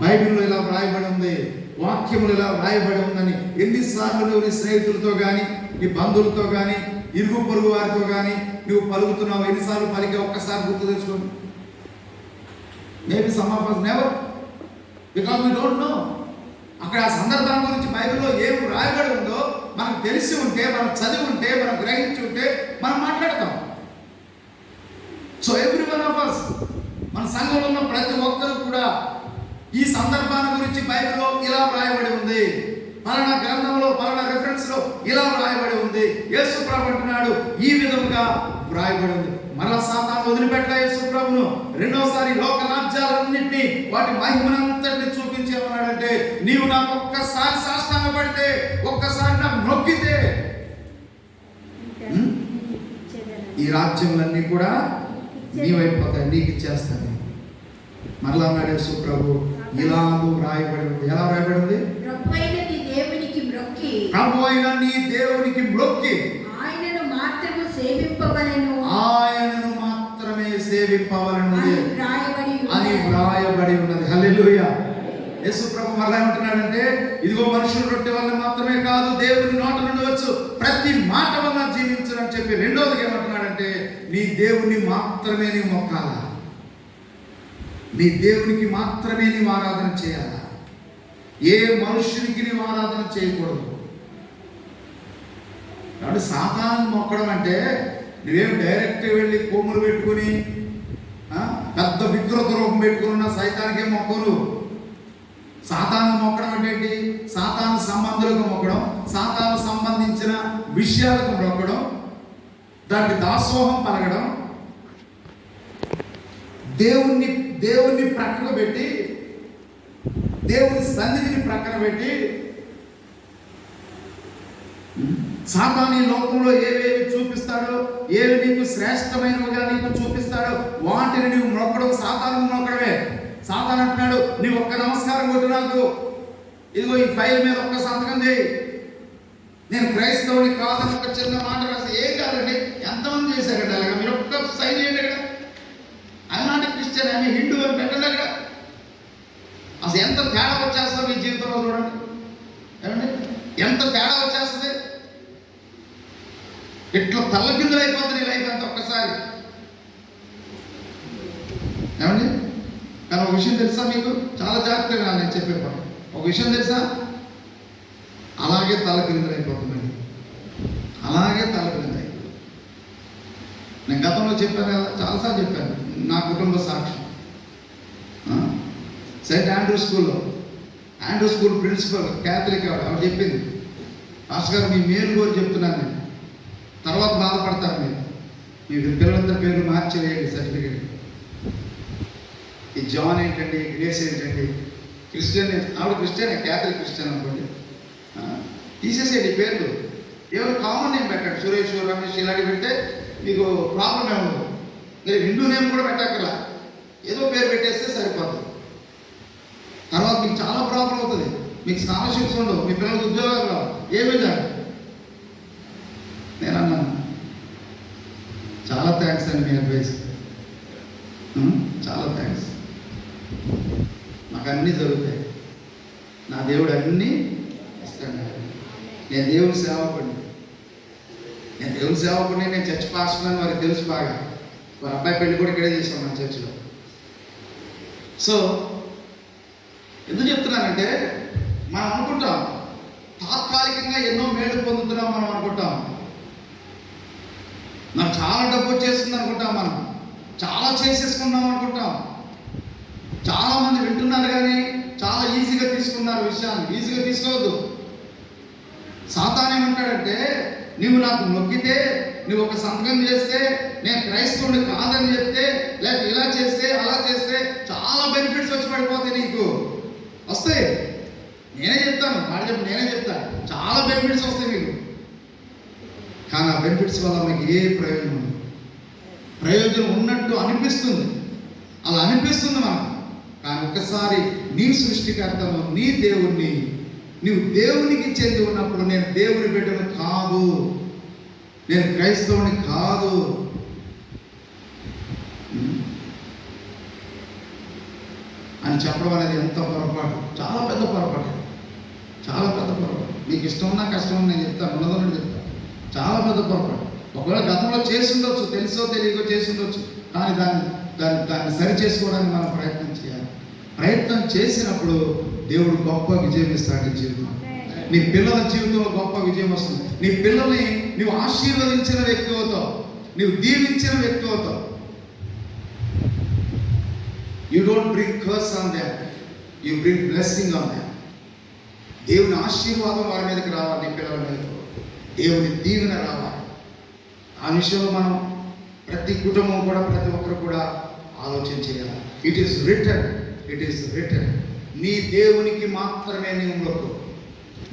A: బైబిల్లో ఇలా వ్రాయబడి ఉంది, వాక్యములు ఇలా వ్రాయబడి ఉందని ఎన్నిసార్లు నువ్వు నీ స్నేహితులతో కానీ, నీ బంధువులతో కానీ, ఇరుగు పొరుగు వారితో కానీ నువ్వు పలుకుతున్నావు? ఎన్నిసార్లు పలికే ఒక్కసారి గుర్తు తెచ్చుకోండి. Maybe some of us never, because we don't know. అక్కడ ఆ సందర్భం గురించి బైబిల్లో ఏం రాయబడి ఉందో మనకు తెలిసి ఉంటే, మనం చదివి ఉంటే, మనం గ్రహించి ఉంటే మనం మాట్లాడతాం. So every one of us, మన సంఘంలో ఉన్న ప్రతి ఒక్కరు కూడా ఈ సందర్భాన్ని గురించి బైబిల్లో ఇలా వ్రాయబడి ఉంది, పలానా గ్రంథంలో పలానా రెఫరెన్స్ లో ఇలా వ్రాయబడి ఉంది. యేసు ప్రభు అంటున్నాడు ఈ విధముగా వ్రాయబడి ఉంది. మరలా సాతాను వదిలిపెట్టలే యేసు ప్రభును. రెండోసారి లోక రాజ్యాలన్నింటినీ వాటి మహిమనంతటిని చూపించేమన్నాడంటే, నీవు నాకు ఒక్కసారి సాష్టాంగ పడితే, ఒక్కసారి నాకు మొక్కితే ఈ రాజ్యములన్నీ కూడా నీవైపోతాయి, నీకు ఇచ్చేస్తాను. మరలా అన్నాడు యేసు ప్రభు, ఇలాగూ వ్రాయబడి ఉంది. ఎలా వ్రాయబడి ఉంది? ప్రభు అయిన నీ దేవునికి మ్రొక్కి ఆయనను మాత్రమే సేవింపవలెను అని వ్రాయబడి ఉన్నది. హల్లెలూయా. యేసు ప్రభు మరలా ఏమంటున్నాడంటే, ఇదిగో మనుషుల రొట్టె వల్ల మాత్రమే కాదు, దేవుని నోట నుండి వచ్చు ప్రతి మాట వల్ల జీవించని చెప్పి రెండోదిగా ఏమంటున్నాడంటే, నీ దేవుని మాత్రమే నీవు మొక్కాలా, నీ దేవునికి మాత్రమే నీవు ఆరాధన చేయాలా, ఏ మనుషునికి నీవు ఆరాధన చేయకూడదు. కాబట్టి సాతాను మొక్కడం అంటే నువ్వేం డైరెక్ట్ వెళ్ళి కొమ్ములు పెట్టుకుని పెద్ద విగ్రహ రూపం పెట్టుకున్న సైతానికే మొక్కలు. సాతాను మొక్కడం అంటే ఏంటి? సాతాను సంబంధులకు మొక్కడం, సాతాను సంబంధించిన విషయాలకు మొక్కడం, దానికి దాసోహం పలకడం, దేవుణ్ణి ప్రక్కన పెట్టి, దేవుని సన్నిధిని ప్రక్కన పెట్టి, సాతాను ఈ లోకంలో ఏవేవి చూపిస్తాడో, ఏవి నీకు శ్రేష్టమైనవిగా నీకు చూపిస్తాడో వాటిని నీవు మొక్కడం సాతాను మొక్కడమే. సాతాను అంటున్నాడు, నీవు ఒక్క నమస్కారం కొట్టు, నాకు ఇదిగో ఈ ఫైల్ మీద ఒక్క సంతకం చేయి, నేను క్రైస్తవుని కాదని ఒక చిన్న మాట రాసి. ఏం కాదండి, ఎంతమంది చేశారండి అలాగా? మీరు ఒక్క సైన్ చేయండి అక్కడ. అలాంటి క్రిస్టియన్ అని హిందూ అని పెట్టండి అక్కడ. అసలు ఎంత తేడా వచ్చేస్తుంది మీ జీవితంలో చూడండి. ఏమండి, ఎంత తేడా వచ్చేస్తుంది. ఇట్లా తల్లకిందులు అయిపోతుంది నీ లైఫ్ అంత ఒక్కసారి. ఏమండి, కానీ ఒక విషయం తెలుసా మీకు? చాలా జాగ్రత్తగా నేను చెప్పేవాడు. ఒక విషయం తెలుసా? అలాగే తలకిందులు అయిపోతుందండి, అలాగే తలకిందులు అయిపోతుంది. నేను గతంలో చెప్పాను కదా, చాలాసార్లు చెప్పాను, నా కుటుంబ సాక్ష్యం. Saint Andrew school principal Catholic ఆవిడ చెప్పింది, పాస్టర్ గారు మీ మేలు కోరి చెప్తున్నాను నేను, తర్వాత బాధపడతారు మీరు, మీ పిల్లలందరి పేర్లు మార్చి వేయండి సర్టిఫికేట్. ఈ జాన్ ఏంటండి, గ్రేస్ ఏంటండి, క్రిస్టియన్, ఆవిడ క్రిస్టియన్, క్యాథలిక్ క్రిస్టియన్ అనుకోండి, తీసేసేయండి పేర్లు. ఎవరు కామన్ నేమ్ పెట్టండి, సురేష్, రమేష్ ఇలాంటివి పెడితే మీకు ప్రాబ్లం ఏముండదు. మీరు హిందూ నేమ్ కూడా పెట్టక్కర్లా, ఏదో పేరు పెట్టేస్తే సరిపోతుంది. తర్వాత మీకు చాలా ప్రాబ్లం అవుతుంది. మీకు స్కాలర్షిప్స్ ఉండవు, మీ పిల్లలకు ఉద్యోగాలు రావు, ఏమీ కాదు. నేను అన్నాను, చాలా థ్యాంక్స్ అండి మీ అడ్వైస్, చాలా థ్యాంక్స్. నాకు అన్నీ జరుగుతాయి, నా దేవుడు అన్నీ ఇస్తాడు. నేను దేవుని సేవకుడిని, నేను చర్చ్ పాస్టర్ అని వారికి తెలుసు బాగా. వారి అబ్బాయి పెళ్లి కూడా ఇక్కడే చేసాం మన చర్చిలో. సో ఎందుకు చెప్తున్నానంటే, మనం అనుకుంటాం తాత్కాలికంగా ఎన్నో మేలు పొందుతున్నాం, మనం అనుకుంటాం నాకు చాలా డబ్బు వచ్చేస్తుంది అనుకుంటాం, మనం చాలా చేసేసుకున్నాం అనుకుంటాం. చాలామంది వింటున్నారు కానీ చాలా ఈజీగా తీసుకున్నారు విషయాన్ని. ఈజీగా తీసుకోవద్దు. సాతాను ఏమంటాడంటే, నువ్వు నాకు మొక్కితే, నువ్వు ఒక సంతకం చేస్తే, నేను క్రైస్తవుని కాదని చెప్తే, లేక ఇలా చేస్తే అలా చేస్తే చాలా బెనిఫిట్స్ వచ్చి పడిపోతాయి, నీకు వస్తాయి. నేనే చెప్తాను, నేనే చెప్తాను, చాలా బెనిఫిట్స్ వస్తాయి మీకు. కానీ ఆ బెనిఫిట్స్ వల్ల మీకు ఏ ప్రయోజనం ఉండదు. ప్రయోజనం ఉన్నట్టు అనిపిస్తుంది, అలా అనిపిస్తుంది మనకు. కానీ ఒక్కసారి నీ సృష్టికర్తను, నీ దేవుణ్ణి, నీవు దేవునికి చెంది ఉన్నప్పుడు, నేను దేవుని బిడ్డను కాదు, నేను క్రైస్తవుని కాదు అని చెప్పడం అనేది ఎంత పొరపాటు, చాలా పెద్ద పొరపాటు, చాలా పెద్ద పొరపాటు. మీకు ఇష్టం ఉన్నా కష్టం ఉన్నా నేను చెప్తాను, ఉన్నదని చెప్తాను, చాలా పెద్ద పొరపాటు. ఒకవేళ గతంలో చేసి ఉండొచ్చు, తెలుసో తెలియకో చేసి ఉండొచ్చు, కానీ దాన్ని సరి చేసుకోవడానికి మనం ప్రయత్నం చేయాలి. ప్రయత్నం చేసినప్పుడు దేవుడు గొప్ప విజయం ఇస్తాడు నీ జీవితం. నీ పిల్లల జీవితంలో గొప్ప విజయం వస్తుంది. నీ పిల్లల్ని నువ్వు ఆశీర్వదించిన వ్యక్తి అవుతావు, నువ్వు దీవించిన వ్యక్తి అవుతావు. You don't bring curse on them, you bring blessing on them. దేవుని ఆశీర్వాదం వారి మీదకి రావాలి, నీ పిల్లల మీద దేవుని దీవెన రావాలి. ఆ విషయంలో మనం ప్రతి కుటుంబం కూడా, ప్రతి ఒక్కరు కూడా ఆలోచన చేయాలి. It is return, it is return. నీ దేవునికి మాత్రమే నీవు మొక్కు,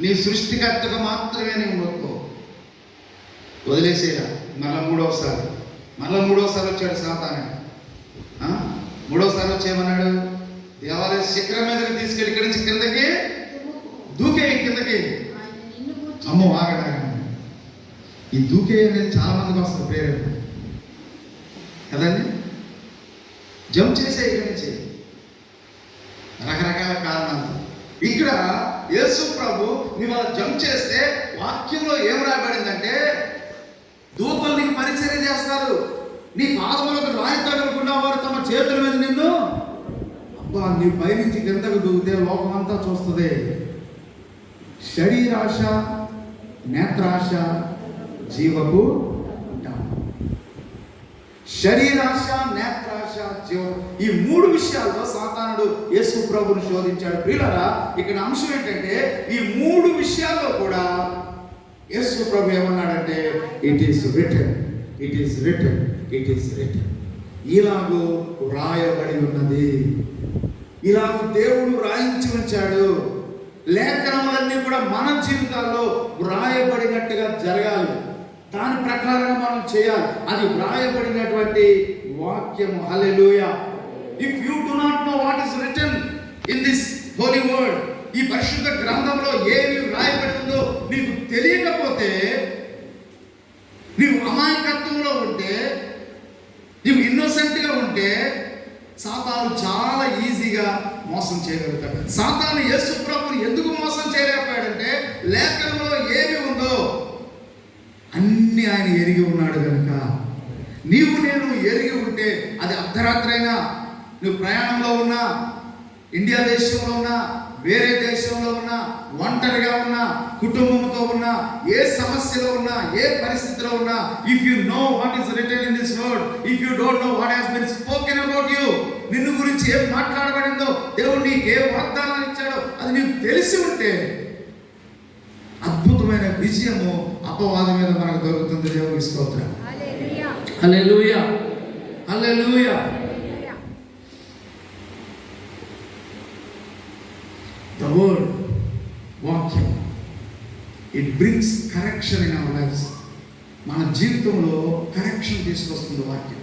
A: నీ సృష్టికర్తకు మాత్రమే నీవు మొక్కు. వదిలేసేలా మళ్ళా మూడోసారి వచ్చాడు సాతాను. మూడోసారి వచ్చేమన్నాడు, దేవాలయ శిఖరం మీదకి తీసుకెళ్ళి ఇక్కడి నుంచి కిందకి దూకే, కిందకి. అమ్మో ఆగడా, ఈ దూకే అనేది చాలా మందికి వస్తుంది ప్రేరణ కదండి. జంప్ చేసే ఇక్కడి నుంచి రకరకాల కారణాలు. ఇక్కడ యేసు ప్రభు నీవు అలా జంప్ చేస్తే వాక్యంలో ఏం రాయబడిందంటే, దూతలు నీకు పరిచర్య చేస్తారు, నీ పాదములకు రాయి తగలకుండా వారు తమ చేతుల మీద నిన్ను, అబ్బా నీ పైనుంచి కిందకు దూకితే లోకమంతా చూస్తుంది. శరీరాశ, నేత్రాశ, జీవపు శరీరాశ, నేత్రాశ, జీవం, ఈ మూడు విషయాల్లో సాతానుడు యేసు ప్రభువును శోధించాడు. ప్రియులారా, ఇక్కడ అంశం ఏంటంటే, ఈ మూడు విషయాల్లో కూడా యేసు ప్రభు ఏమన్నాడంటే, it is return, it is return, it is return. ఇలాగూ రాయబడి ఉన్నది, ఇలాగూ దేవుడు రాయించి ఉంచాడు. లేఖనములన్నీ కూడా మన జీవితాల్లో వ్రాయబడినట్టుగా జరగాలి, దాని ప్రకారంగా మనం చేయాలి. అది వ్రాయబడినటువంటి వాక్యము. Hallelujah. If you do not know what is written in this holy word, ఈ పరిశుద్ధ గ్రంథంలో ఏమి వ్రాయబడి ఉందో నీకు తెలియకపోతే, నీవు అమాయకత్వంలో ఉంటే, నీవు ఇన్నోసెంట్గా ఉంటే, సాతాను చాలా ఈజీగా మోసం చేయగలుగుతాడు. సాతాను యేసు ప్రభువుని ఎందుకు మోసం చేయలేకపోయాడంటే, లేఖనంలో ఏమి ఉందో అన్ని ఆయన ఎరిగి ఉన్నాడు కనుక. నీవు నేను ఎరిగి ఉంటే, అది అర్ధరాత్రి అయినా, నువ్వు ప్రయాణంలో ఉన్నా, ఇండియా దేశంలో ఉన్నా, వేరే దేశంలో ఉన్నా, ఒంటరిగా ఉన్నా, కుటుంబంతో ఉన్నా, ఏ సమస్యలో ఉన్నా, ఏ పరిస్థితిలో ఉన్నా, if you know what is written in this word, if you don't know what has been spoken about you, నిన్ను గురించి ఏం మాట్లాడబడిందో, దేవుడు నీకు ఏ వాగ్దానాలు ఇచ్చాడో అది నీకు తెలిసి ఉంటే, అద్భుతమైన విజయము అపవాదం మీద మనకు దొరుకుతుంది. దేవునికి స్తోత్రం. Hallelujah, hallelujah. The word, వాక్యం, it brings correction in our lives. మన జీవితంలో కరెక్షన్ తీసుకొస్తుంది వాక్యం,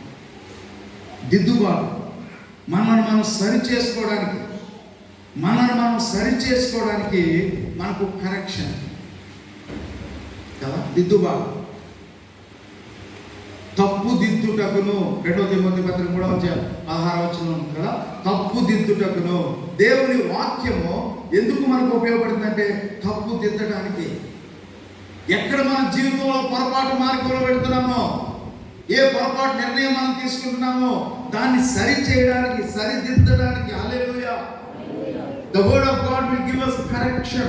A: దిద్దుబాటు. మనల్ని మనం సరి చేసుకోవడానికి మనకు కరెక్షన్ కదా, దిద్దుబాటు. తప్పు దిద్దుటకును, 2 తిమోతి పత్రిక 3:16 కదా, తప్పు దిద్దుటకును. దేవుని వాక్యము ఎందుకు మనకు ఉపయోగపడుతుందంటే, తప్పు దిద్దడానికి. ఎక్కడ మన జీవితంలో పొరపాటు మార్గంలో పెడుతున్నామో, ఏ పొరపాటు నిర్ణయం మనం తీసుకుంటున్నామో, దాన్ని సరి చేయడానికి, సరిదిద్దడానికి. హల్లెలూయా. The word of God will give us correction.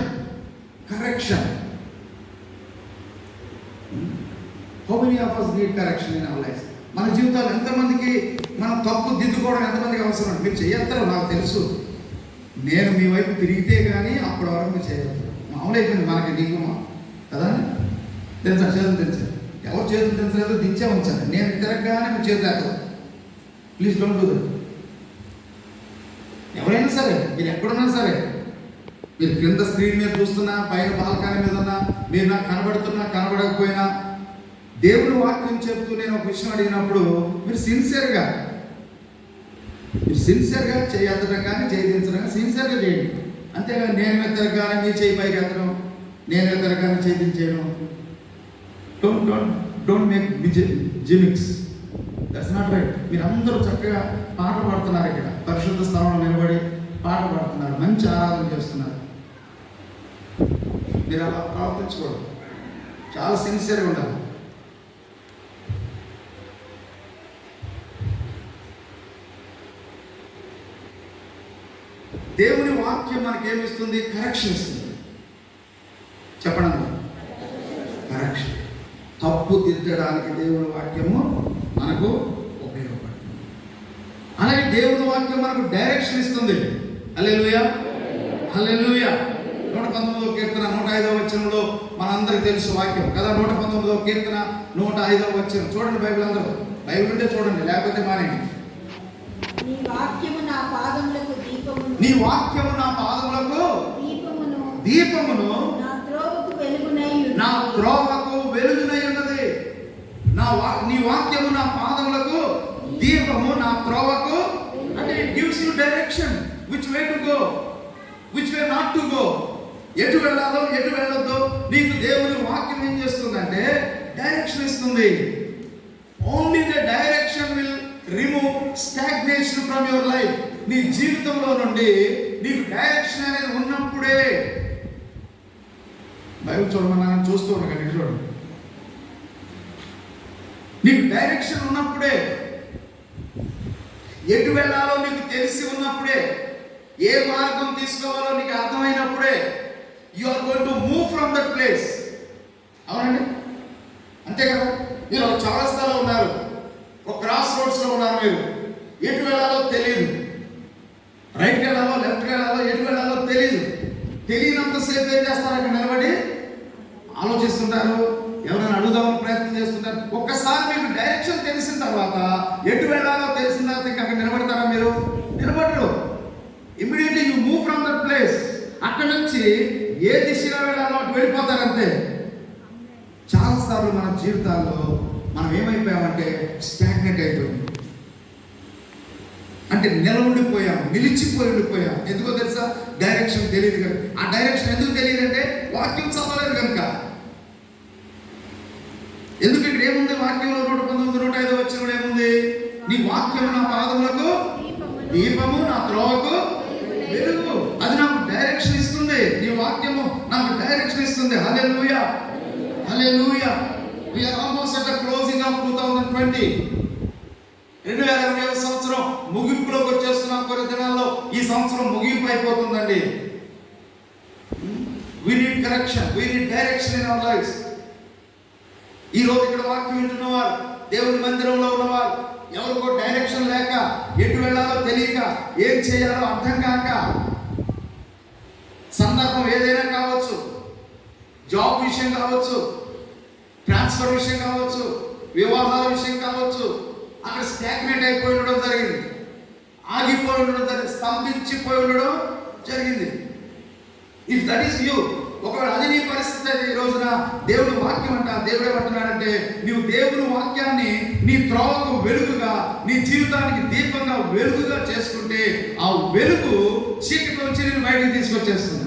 A: How many of us need correction in our lives? మన జీవితాలు ఎంతమందికి మనం తప్పు దిద్దుకోవడం ఎంతమందికి అవసరం? మీరు చేయగలుగుతారో నాకు తెలుసు. నేను మీ వైపు తిరిగితే కానీ అప్పటి వరకు మీరు చేయగలుగుతారు. మామూలైపోయింది మనకి, నీకు కదా తెలుసా, చేతులు తెలుసా, ఎవరు చేతులు తెలుసలేదు దించే ఉంచాను. నేను తిరగగానే మీరు చేతులు ఎక్కదు. Please don't do that. ఎవరైనా సరే, మీరు ఎక్కడున్నా సరే, మీరు కింద స్క్రీన్ మీద చూస్తున్నా, పైన బాల్కనీ మీద ఉన్నా, మీరు నాకు కనబడుతున్నా కనబడకపోయినా, దేవుని వాక్యం చెప్తూ నేను ఒక విషయం అడిగినప్పుడు మీరు సిన్సియర్గా చేయెత్తడం కానీ చేయదించడం కానీ సిన్సియర్గా చేయండి. అంతేగాని నేను ఎత్తరగానే మీ చేయి పైకి ఎత్తడం, నేను ఎత్తరగానే చేయడం. Don't make gimmicks. That's not right. మీరు అందరూ చక్కగా పాట పాడుతున్నారు, ఇక్కడ పరిశుద్ధ స్థలంలో నిలబడి పాట పాడుతున్నారు, మంచి ఆరాధన చేస్తున్నారు. మీరు అలా ప్రవర్తించకూడదు, చాలా సిన్సియర్గా ఉండాలి. దేవుని వాక్యం మనకేమిస్తుంది? కరెక్షన్ ఇస్తుంది. చెప్పండి, కరెక్షన్. తప్పు దిద్దడానికి దేవుని వాక్యము మనకు ఉపయోగపడుతుంది. అలాగే దేవుని వాక్యం మనకు డైరెక్షన్ ఇస్తుంది. హల్లెలూయా, హల్లెలూయా. 119వ కీర్తన 105వ వచనంలో మనందరికీ తెలుసు వాక్యం కదా. 119వ కీర్తన 105వ వచనం చూడండి. బైబిల్ అందరూ బైబిల్ ఉంటే చూడండి, లేకపోతే మానేయండి.
B: నీ వాక్యము నా పాదములకు దీపమును,
A: నీ వాక్యము నా పాదములకు
B: దీపమును,
A: దీపమును,
B: నా త్రోవకు వెలుగునై ఉన్నది.
A: నా త్రోవకు వెలుగునై ఉన్నది. నీ వాక్యము నా పాదములకు దీపము, నా త్రోవకు. అంటే it gives you direction, which way to go, which way not to go. ఎటు వెళ్ళాలో ఎటు వెళ్ళొద్దో నీకు దేవుని వాక్యం ఏం చేస్తుందంటే డైరెక్షన్ ఇస్తుంది. Only the direction will remove stagnation from your life. నీ జీవితంలో నుండి నీకు డైరెక్షన్ అనేది ఉన్నప్పుడే, బైబిల్ చూడమని చూస్తూ ఉండగా చూడండి, నీకు డైరెక్షన్ ఉన్నప్పుడే, ఎటు వెళ్ళాలో నీకు తెలిసి ఉన్నప్పుడే, ఏ మార్గం తీసుకోవాలో నీకు అర్థమైనప్పుడే you are going to move from that place. అవునండి, అంతే కదా. మీరు ఒక చౌరస్తాలో ఉన్నారు, ఒక క్రాస్ రోడ్స్ లో ఉన్నారు. మీరు ఎటు వెళ్ళాలో తెలియదు, రైట్కి వెళ్ళాలో లెఫ్ట్కి వెళ్ళాలో ఎటు వెళ్ళాలో తెలియదు. తెలియనంతసేపు ఏం చేస్తారు? అక్కడ నిలబడి ఆలోచిస్తుంటారు, ఎవరైనా అడుగుదామని ప్రయత్నం చేస్తుంటారు. ఒక్కసారి మీకు డైరెక్షన్ తెలిసిన తర్వాత, ఎటు వెళ్ళాలో తెలిసిన తర్వాత ఇంకా అక్కడ నిలబడతారా? మీరు నిలబడరు. Immediately you move from that place. అక్కడ నుంచి ఏ దిశగా వెళ్ళాలో అటు వెళ్ళిపోతారు అంతే. చాలాసార్లు మన జీవితాల్లో మనం ఏమైపోయామంటే స్టాగ్నెట్ అయిపోయింది. అంటే నిలబడిపోయాం, నిలిచిపోయి ఉండిపోయాం. ఎందుకో తెలుసా? డైరెక్షన్ తెలియదు కదా. ఆ డైరెక్షన్ ఎందుకు తెలియదంటే వాక్యం చదవలేదు కనుక. ఎందుకు ఇక్కడ ఏముంది వాక్యంలో? 119, 105 వచనంలో ఏముంది? నీ వాక్యం నా పాదములకు దీపము, నా త్రోవకు వెలుగు. అది నాకు డైరెక్షన్ ఇస్తుంది. నీ వాక్యము నాకు డైరెక్షన్ ఇస్తుంది. హల్లెలూయా, హల్లెలూయా. We are almost at the closing of 2020. 2020 సంవత్సరం ముగింపులోకి వచ్చేస్తున్నాం. కొన్ని దినాల్లో ఈ సంవత్సరం ముగింపు అయిపోతుందండి. We need correction, we need direction in our lives. ఈ రోజు ఇక్కడ వాక్యం వింటున్నవారు, దేవుని మందిరంలో ఉన్నవారు, ఎవరికో డైరెక్షన్ లేక, ఎటు వెళ్ళాలో తెలియక, ఏం చేయాలో అర్థం కాక, సందర్భం ఏదైనా కావచ్చు, జాబ్ విషయం కావచ్చు, ట్రాన్స్ఫర్ విషయం కావచ్చు, వివాహాల విషయం కావచ్చు, అక్కడ స్టాగ్నేట్ అయిపోయి ఉండడం జరిగింది, ఆగిపోయి ఉండడం జరిగింది, స్తంభించిపోయి ఉండడం జరిగింది. ఇఫ్ దట్ ఈస్ యూ, ఒకవేళ అది నీ పరిస్థితి అయితే ఈ రోజున దేవుని వాక్యం దేవుడు ఏమంటున్నాడంటే, నీవు దేవుని వాక్యాన్ని నీ త్రోవకు వెలుగుగా, నీ జీవితానికి దీపంగా వెలుగుగా చేసుకుంటే, ఆ వెలుగు చీకటిలోంచి నేను బయటికి తీసుకొచ్చేస్తుంది.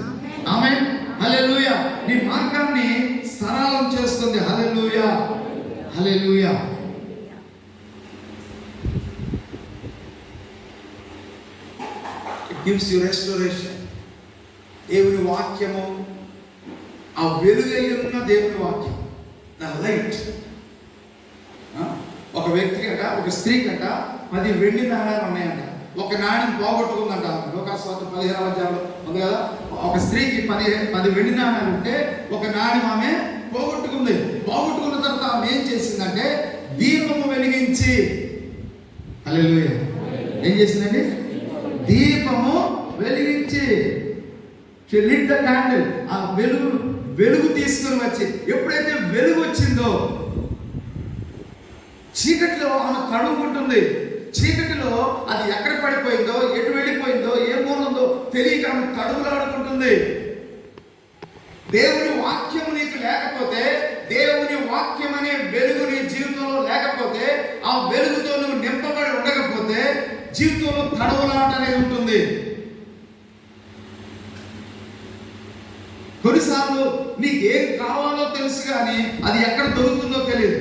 A: ఆమేన్, హల్లెలూయా. నీ మార్గాన్ని సరళం చేస్తుంది. Hallelujah, hallelujah. It gives you restoration. దేవుని వాక్యము, ఆ వెలుగై ఉన్న దేవుని వాక్యం, ద లైట్. ఒక వ్యక్తి కంట, ఒక స్త్రీ కంట 10 వెండి నాణ్యాలు ఉన్నాయంట. ఒక నాణ్యం పోగొట్టుకుందంట. లోకాసువార్త 15వ అధ్యాయంలో ఉంది కదా. ఒక స్త్రీకి 10 వెండి నాణ్యాలు ఉంటే ఒక నాణ్యం ఆమె పోగొట్టుకుంది. పోగొట్టుకున్న తర్వాత ఆమె ఏం చేసిందంటే దీపము వెలిగించి, హల్లెలూయా, ఏం చేసిందండి? దీపము వెలిగించి, she lit the candle. ఆ వెలుగు తీసుకొని వచ్చి, ఎప్పుడైతే వెలుగు వచ్చిందో చీకటిలో ఆమె తడుముకుంటుంది. చీకటిలో అది ఎక్కడ పడిపోయిందో, ఎటు వెళ్ళిపోయిందో, ఏ మూలందో తెలియక ఆమె తడుములాడుకుంటుంది. దేవుని వాక్యము నీకు లేకపోతే, దేవుని వాక్యం అనే వెలుగు నీ జీవితంలో లేకపోతే, ఆ వెలుగుతో నువ్వు నింపబడి ఉండకపోతే జీవితంలో తడవలాట అనేది ఉంటుంది. కొన్నిసార్లు నీకు ఏం కావాలో తెలుసు కానీ అది ఎక్కడ దొరుకుతుందో తెలియదు,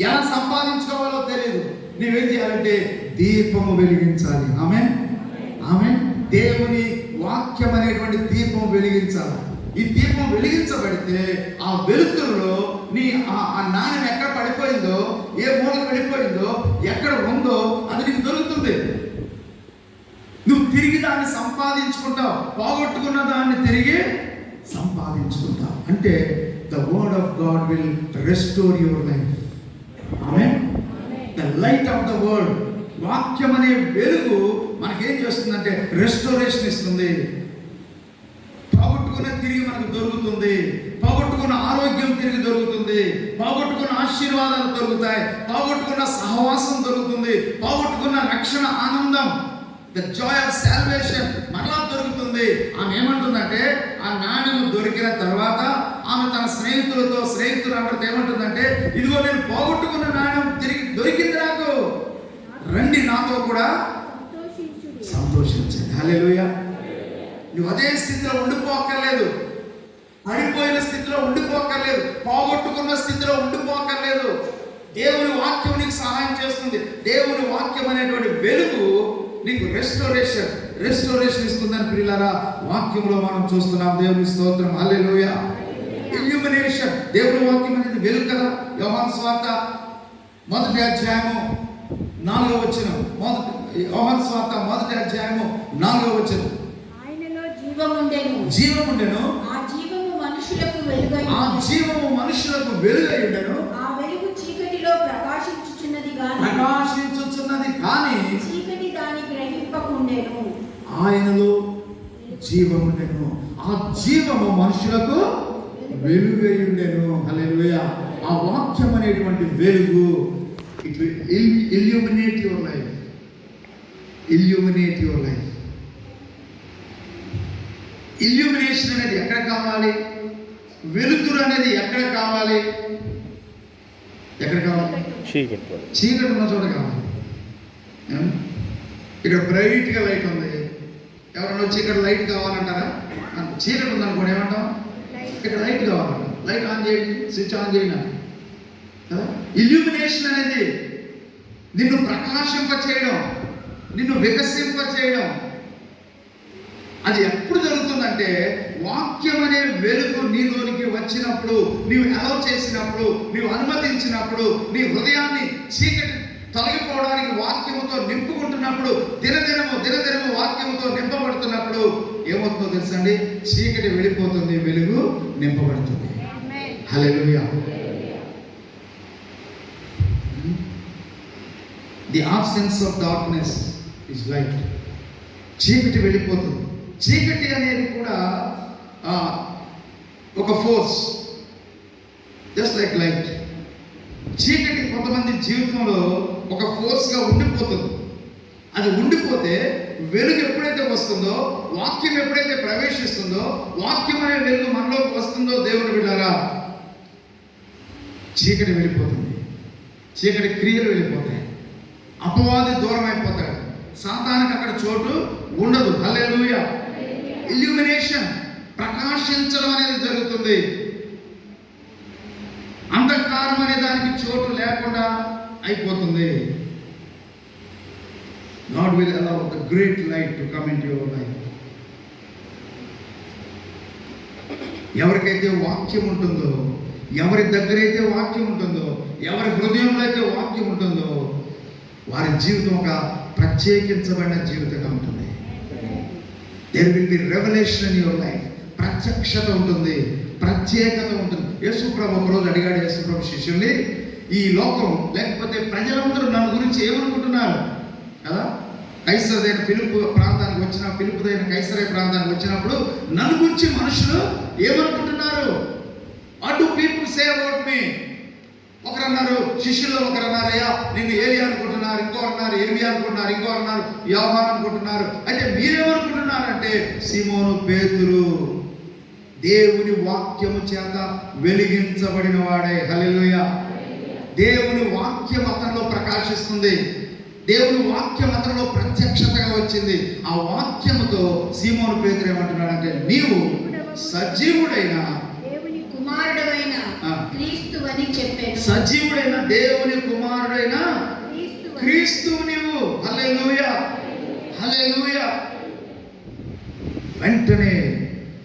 A: ఎలా సంపాదించుకోవాలో తెలియదు. నువ్వేం చేయాలంటే దీపము వెలిగించాలి. ఆమేన్, ఆమేన్. దేవుని వాక్యం అనేటువంటి దీపం వెలిగించాలి. ఈ దీపం వెలిగించబడితే ఆ వెలుతురులో నీ ఆ నాణ్యం ఎక్కడ పడిపోయిందో, ఏ మూలకు వెళ్ళిపోయిందో, ఎక్కడ ఉందో అది నీకు దొరుకుతుంది. నువ్వు తిరిగి దాన్ని సంపాదించుకుంటావు. పోగొట్టుకున్న దాన్ని తిరిగి సంపాదించుకుంటావు. అంటే the word of God will restore your life. Amen. The light of the word, వాక్యం అనే వెలుగు మనకేం చేస్తుందంటే రెస్టోరేషన్ ఇస్తుంది. పోగొట్టుకున్న తిరిగి మనకు దొరుకుతుంది. పోగొట్టుకున్న ఆరోగ్యం తిరిగి దొరుకుతుంది. పోగొట్టుకున్న ఆశీర్వాదాలు దొరుకుతాయి. పోగొట్టుకున్న సహవాసం దొరుకుతుంది. పోగొట్టుకున్న రక్షణ ఆనందం, ద జాయ్ ఆఫ్ సాల్వేషన్ మరలా దొరుకుతుంది. ఆమె ఏమంటుందంటే, ఆ నాణ్యం దొరికిన తర్వాత ఆమె తన స్నేహితులు అక్కడితో ఏమంటుందంటే, ఇదిగో నేను పోగొట్టుకున్న నాణ్యం తిరిగి దొరికింది, నాకు రండి నాతో కూడా సంతోషించండి. హల్లెలూయా. నువ్వు అదే స్థితిలో ఉండిపోక్కర్లేదు, పడిపోయిన స్థితిలో ఉండిపోక్కర్లేదు, పోగొట్టుకున్న స్థితిలో ఉండిపోక్కర్లేదు. దేవుని వాక్యం నీకు సహాయం చేస్తుంది. దేవుని వాక్యం అనేటువంటి వెలుగు నీకు రెస్టోరేషన్ ఇస్తుందని ప్రియులారా వాక్యంలో మనం చూస్తున్నాం. దేవుని స్తోత్రం. హల్లెలూయా. ఇల్యూమినేషన్, దేవుని వాక్యం అనేది వెలుగు కదా. యోహాను సువార్త 1వ అధ్యాయము 4వ వచనం. యోహాను సువార్త 1వ అధ్యాయము 4వ వచనం.
B: ఆయనలో జీవముండెను, ఆ జీవము మనుషులకు వెలుగై ఉండెను. ఆ వెలుగు చీకటిలో ప్రకాశించుచున్నది కానీ చీకటి దాన్ని గ్రహింపకుండెను. ఆయనలో జీవముండెను, ఆ జీవము మనుషులకు వెలుగై ఉండెను. హల్లెలూయా. ఆ వాక్యం అనేటువంటి వెలుగు, it will illuminate your life. Illumination అనేది ఎక్కడ కావాలి? వెలుతురు అనేది ఎక్కడ కావాలి? చీకటి ఉన్న చోట కావాలి. ఇక్కడ బ్రైట్గా లైట్ ఉంది, ఎవరన్నా వచ్చి ఇక్కడ లైట్ కావాలంటారా? చీకటి ఉందనుకోండి ఏమంటాం? ఇక్కడ లైట్ కావాలి, లైట్ ఆన్ చేయండి, స్విచ్ ఆన్ చేయండి. ఇల్యూమినేషన్ అనేది నిన్ను ప్రకాశింప చేయడం, నిన్ను వికసింప చేయడం. అది ఎప్పుడు జరుగుతుందంటే, వాక్యం అనే వెలుగు నీలోనికి వచ్చినప్పుడు, నీవు అలౌ చేసినప్పుడు, నీవు అనుమతించినప్పుడు, నీ హృదయాన్ని చీకటి తొలగిపోవడానికి వాక్యముతో నింపుకుంటున్నప్పుడు, దినదినము వాక్యముతో నింపబడుతున్నప్పుడు ఏమవుతుందో తెలుసండి? చీకటి వెళ్ళిపోతుంది, వెలుగు నింపబడుతుంది. Hallelujah. The absence of darkness is light. చీకటి వెళ్ళిపోతుంది. చీకటి అనేది కూడా ఒక ఫోర్స్, జస్ట్ లైక్ లైట్. చీకటి కొంతమంది జీవితంలో ఒక ఫోర్స్గా ఉండిపోతుంది. అది ఉండిపోతే వెలుగు ఎప్పుడైతే వస్తుందో, వాక్యం ఎప్పుడైతే ప్రవేశిస్తుందో, వాక్యం అనే వెలుగు మనలోకి వస్తుందో, దేవుని బిడ్డలారా, చీకటి వెళ్ళిపోతుంది. చీకటి క్రియలు వెళ్ళిపోతాయి. అపవాది దూరం అయిపోతాడు. సాతానికి అక్కడ చోటు ఉండదు. హల్లెలూయా. ఇల్యూమినేషన్, ప్రకాశించడం అనేది జరుగుతుంది. అంధకారం అనే దానికి చోటు లేకుండా అయిపోతుంది. God will allow the great light to come into your life. ఎవరికైతే వాక్యం ఉంటుందో, ఎవరి దగ్గరైతే వాక్యం ఉంటుందో, ఎవరి హృదయంలో అయితే వాక్యం ఉంటుందో, వారి జీవితం ఒక ప్రత్యేకించబడిన జీవితంగా ఉంటుంది. There will be revelation in your life. ప్రత్యక్షత ఉంటుంది, ప్రత్యేకత ఉంటుంది. యేసుప్రభు ఒకరోజు అడిగాడు యేసుప్రభు శిష్యుల్ని, ఈ లోకం లేకపోతే ప్రజలందరూ నన్ను గురించి ఏమనుకుంటున్నారు కదా? కైసరైన ఫిలిప్పు ప్రాంతానికి వచ్చిన ఫిలిప్పుదైన కైసరై ప్రాంతానికి వచ్చినప్పుడు నన్ను గురించి మనుషులు ఏమనుకుంటున్నారు? What do people say about me? ఒకరన్నారు, శిష్యుల్లో ఒకరన్నారు, అయ్యా నిన్ను ఏలియా అనుకుంటున్నారు, ఇంకో అన్నారు ఏలియా అనుకుంటున్నారు, ఇంకో అన్నారు యోహాను అనుకుంటున్నారు. అయితే మీరేమనుకుంటున్నారంటే, సీమోను పేతురు దేవుని వాక్యము చేత వెలిగించబడిన వాడే. హల్లెలూయా. దేవుని వాక్యం అతనిలో ప్రకాశిస్తుంది. దేవుని వాక్యం అతనిలో ప్రత్యక్షతగా వచ్చింది. ఆ వాక్యముతో సీమోను పేతురు ఏమంటున్నాడంటే, నీవు సజీవుడైన దేవుని కుమారుడైన క్రీస్తువని చెప్పాడు.
A: సజీవుడైన దేవుని కుమారుడైన క్రీస్తువు నీవు. హల్లెలూయా. హల్లెలూయా. వెంటనే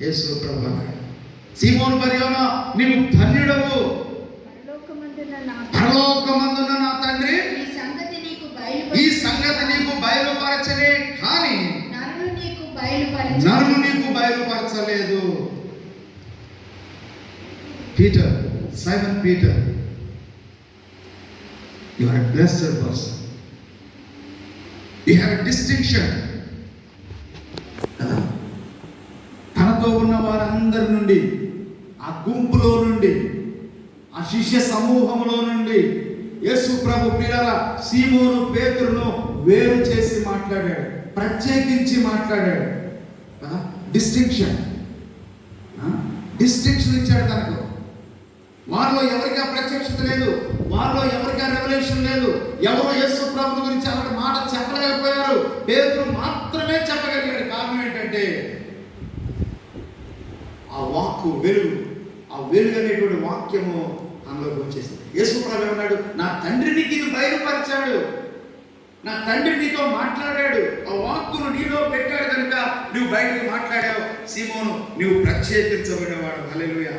A: యేసు ప్రభువు సీమోను బర్యోనా, నీవు ధన్యుడవు, పరలోకమందున నా తండ్రి ఈ సంగతి నీకు బయలుపరచనే కానీ నరులు నీకు బయలుపరచలేదు. Peter, Simon Peter, you are a blessed person. You have a distinction. తనతో తనతో ఉన్న వారందరి నుండి, ఆ గుంపులో నుండి, ఆ శిష్య సమూహంలో నుండి యేసు ప్రభు ప్రియులారా సీమోను పేతురును వేరు చేసి మాట్లాడాడు, ప్రత్యేకించి మాట్లాడాడు కదా. డిస్టింక్షన్ ఇచ్చాడు తనకు. వారిలో ఎవరికి ఆ ప్రత్యక్షత లేదు, వారిలో ఎవరికి ఆ రెవల్యూషన్ లేదు. ఎవరో యేసు ప్రభు గురించి అక్కడ మాట చెప్పలేకపోయారు, పేతురు మాత్రమే చెప్పగలిగాడు. కారణం ఏంటంటే ఆ వాక్కు వెలుగు, ఆ వెలుగు అనేటువంటి వాక్యము అందులోకి వచ్చేసింది. యేసు ప్రభు అన్నాడు, నా తండ్రి నీకు బయలుపరిచాడు, నా తండ్రి నీతో మాట్లాడాడు, ఆ వాక్కును నీలో పెట్టాడు కనుక నువ్వు బయటకు మాట్లాడావు. సీమోను, నువ్వు ప్రత్యేకించబడినవాడు. హల్లెలూయా.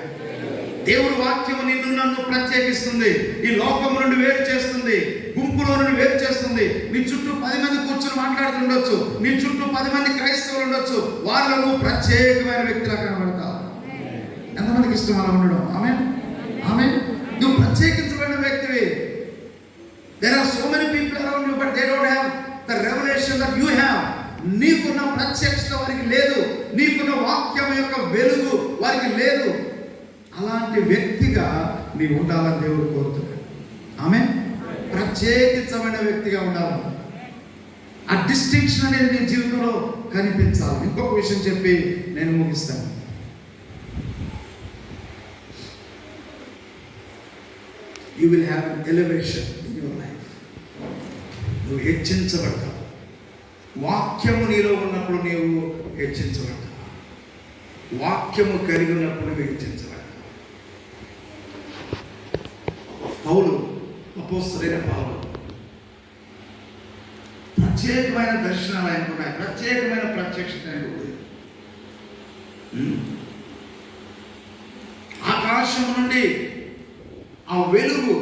A: దేవుడు వాక్యము నిన్ను నన్ను ప్రత్యేకిస్తుంది, ఈ లోకము నుండి వేరు చేస్తుంది, గుంపులో నుండి వేరు చేస్తుంది. నీ చుట్టూ 10 మంది కూర్చొని మాట్లాడుతుండొచ్చు, నీ చుట్టూ 10 మంది క్రైస్తవులు ఉండొచ్చు, వాళ్ళలో నువ్వు ప్రత్యేకమైన వ్యక్తిలా కనబడతావు. ఎంతమందికి ఇష్టం అలా ఉండడం? ఆమె నువ్వు ప్రత్యేకించబడిన వ్యక్తివి. There are so many people around you, but they don't have the revelation that you have. నీకున్న ప్రత్యక్షత వారికి లేదు, నీకున్న వాక్యం యొక్క వెలుగు వారికి లేదు. అలాంటి వ్యక్తిగా నీవు ఉండాలని దేవుడు కోరుతున్నాడు. ఆమె ప్రత్యేకించబడిన వ్యక్తిగా ఉండాలి. ఆ డిస్టింక్షన్ అనేది నీ జీవితంలో కనిపించాలి. ఇంకొక విషయం చెప్పి నేను ముగిస్తాను. You will have an elevation in your life. నువ్వు హెచ్చించబడతావు. వాక్యము నీలో ఉన్నప్పుడు నీవు హెచ్చించబడతావు. వాక్యము కలిగి ఉన్నప్పుడు నువ్వు హెచ్చించబడతావు. పౌలు, అపోస్తలుడైన పౌలు, ప్రత్యేకమైన దర్శనాలు ఆయనకున్నాయి, ప్రత్యేకమైన ప్రత్యక్షత ఆయనకు. ఆకాశం నుండి ఆ వెలుగు,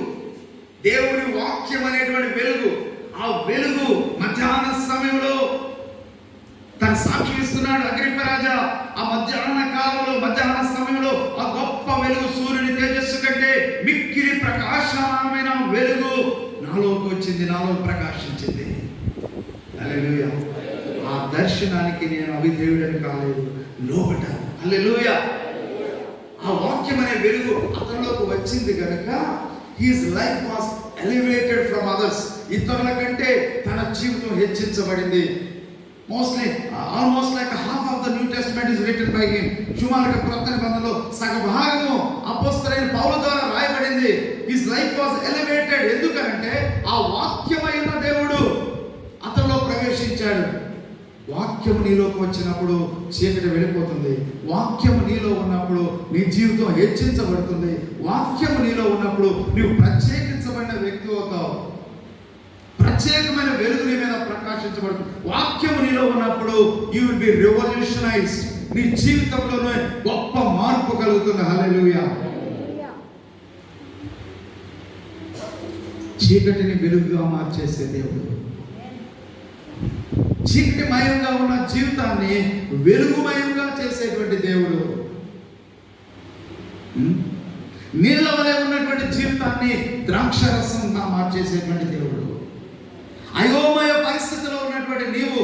A: దేవుని వాక్యం అనేటువంటి వెలుగు, ఆ వెలుగు మధ్యాహ్న సమయంలో తను సాక్షి ఇస్తున్నాడు. అగ్రిప్ప రాజా, ఆ మధ్యాహ్న కాలంలో, మధ్యాహ్న సమయంలో ఆ గొప్ప వెలుగు, సూర్యుని తేజస్సు కంటే మిక్కిలి ప్రకాశమైన వెలుగు నాలోకి వచ్చింది, నాలో ప్రకాశించింది. హల్లెలూయా. ఆ దర్శనానికి నేను అవిధేయుడని కాలేదు, లోబడ్డాను. హల్లెలూయా. ఆ వాక్యం అనే వెలుగు అతనిలోకి వచ్చింది కనుక his life was elevated from others. ఇతరుల కంటే తన జీవితం హెచ్చించబడింది. Almost like half of the New Testament is written by him. సుమారుగా క్రొత్త నిబంధనలో సగ భాగము అపోస్తలుడైన పౌలు ద్వారా రాయబడింది. His life was elevated. ఎందుకంటే ఆ వాక్యమైన దేవుడు అతనిలో ప్రవేశించాడు. వాక్యము నీలోకి వచ్చినప్పుడు చీకటి వెళ్ళిపోతుంది. వాక్యము నీలో ఉన్నప్పుడు నీ జీవితం హెచ్చించబడుతుంది. వాక్యము నీలో ఉన్నప్పుడు నీవు ప్రత్యేకించబడిన వ్యక్తి అవుతావు. ప్రత్యేకమైన వెలుగు నీ మీద ప్రకాశించబడుతుంది. వాక్యము నీలో ఉన్నప్పుడు యూ విల్ బి రెవల్యూషనైజ్డ్. నీ జీవితంలోనే గొప్ప మార్పు కలుగుతుంది. హల్లెలూయా. చీకటిని వెలుగుగా మార్చేసే దేవుడు, చీకటిమయంగా ఉన్న జీవితాన్ని వెలుగుమయంగా చేసేటువంటి దేవుడు, నీళ్ళ వలె ఉన్నటువంటి జీవితాన్ని ద్రాక్షరసంగా మార్చేసేటువంటి దేవుడు. అయోమయ పరిస్థితిలో ఉన్నటువంటి నీవు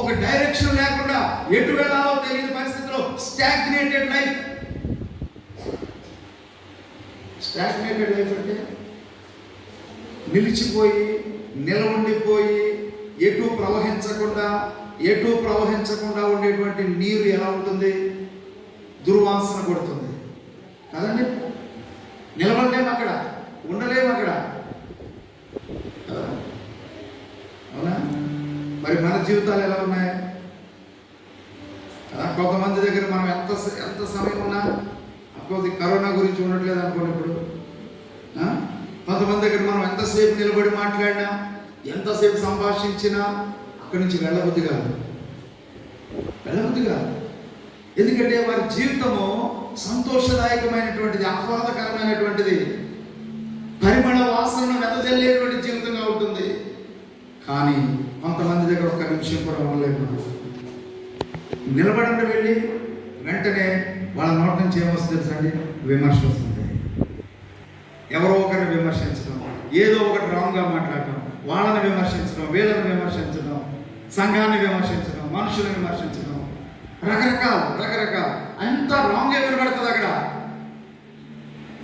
A: ఒక డైరెక్షన్ లేకుండా ఎటు వెళ్ళాలో తెలియని పరిస్థితిలో స్టాగ్నేటెడ్ లైఫ్. స్టాగ్నేటెడ్ లైఫ్ అంటే నిలిచిపోయి, నిలవండిపోయి, ఎటు ప్రవహించకుండా ఉండేటువంటి నీరు ఎలా ఉంటుంది? దుర్వాసన కొడుతుంది కదండి. నిలబడలేము అక్కడ, ఉండలేము అక్కడ. అవునా? మరి మన జీవితాలు ఎలా ఉన్నాయి? కొంతమంది దగ్గర మనం ఎంత సమయం ఉన్నా, అప్పుడు కరోనా గురించి ఉండట్లేదు అనుకోండి. ఇప్పుడు కొంతమంది దగ్గర మనం ఎంతసేపు నిలబడి మాట్లాడినా, ఎంతసేపు సంభాషించినా అక్కడి నుంచి వెళ్ళబుద్ధి కాదు. ఎందుకంటే వారి జీవితము సంతోషదాయకమైనటువంటిది, ఆహ్లాదకరమైనటువంటిది, పరిమళ వాసనను వెదజల్లేటువంటి జీవితంగా ఉంటుంది. కానీ కొంతమంది దగ్గర ఒక్క నిమిషం కూడా ఉండలేము. నిలబడండి, వెళ్ళి వెంటనే వాళ్ళ నోటి నుంచి ఏమొస్తుంది తెలుసండి? విమర్శ వస్తుంది. ఎవరో ఒకరిని విమర్శించడం, ఏదో ఒకటి రాంగ్గా మాట్లాడటం, వాళ్ళని విమర్శించడం, వీళ్ళని విమర్శించడం, సంఘాన్ని విమర్శించడం, మనుషులను విమర్శించడం. రకరకాల అంత రాంగ్ వినబడుతుంది అక్కడ.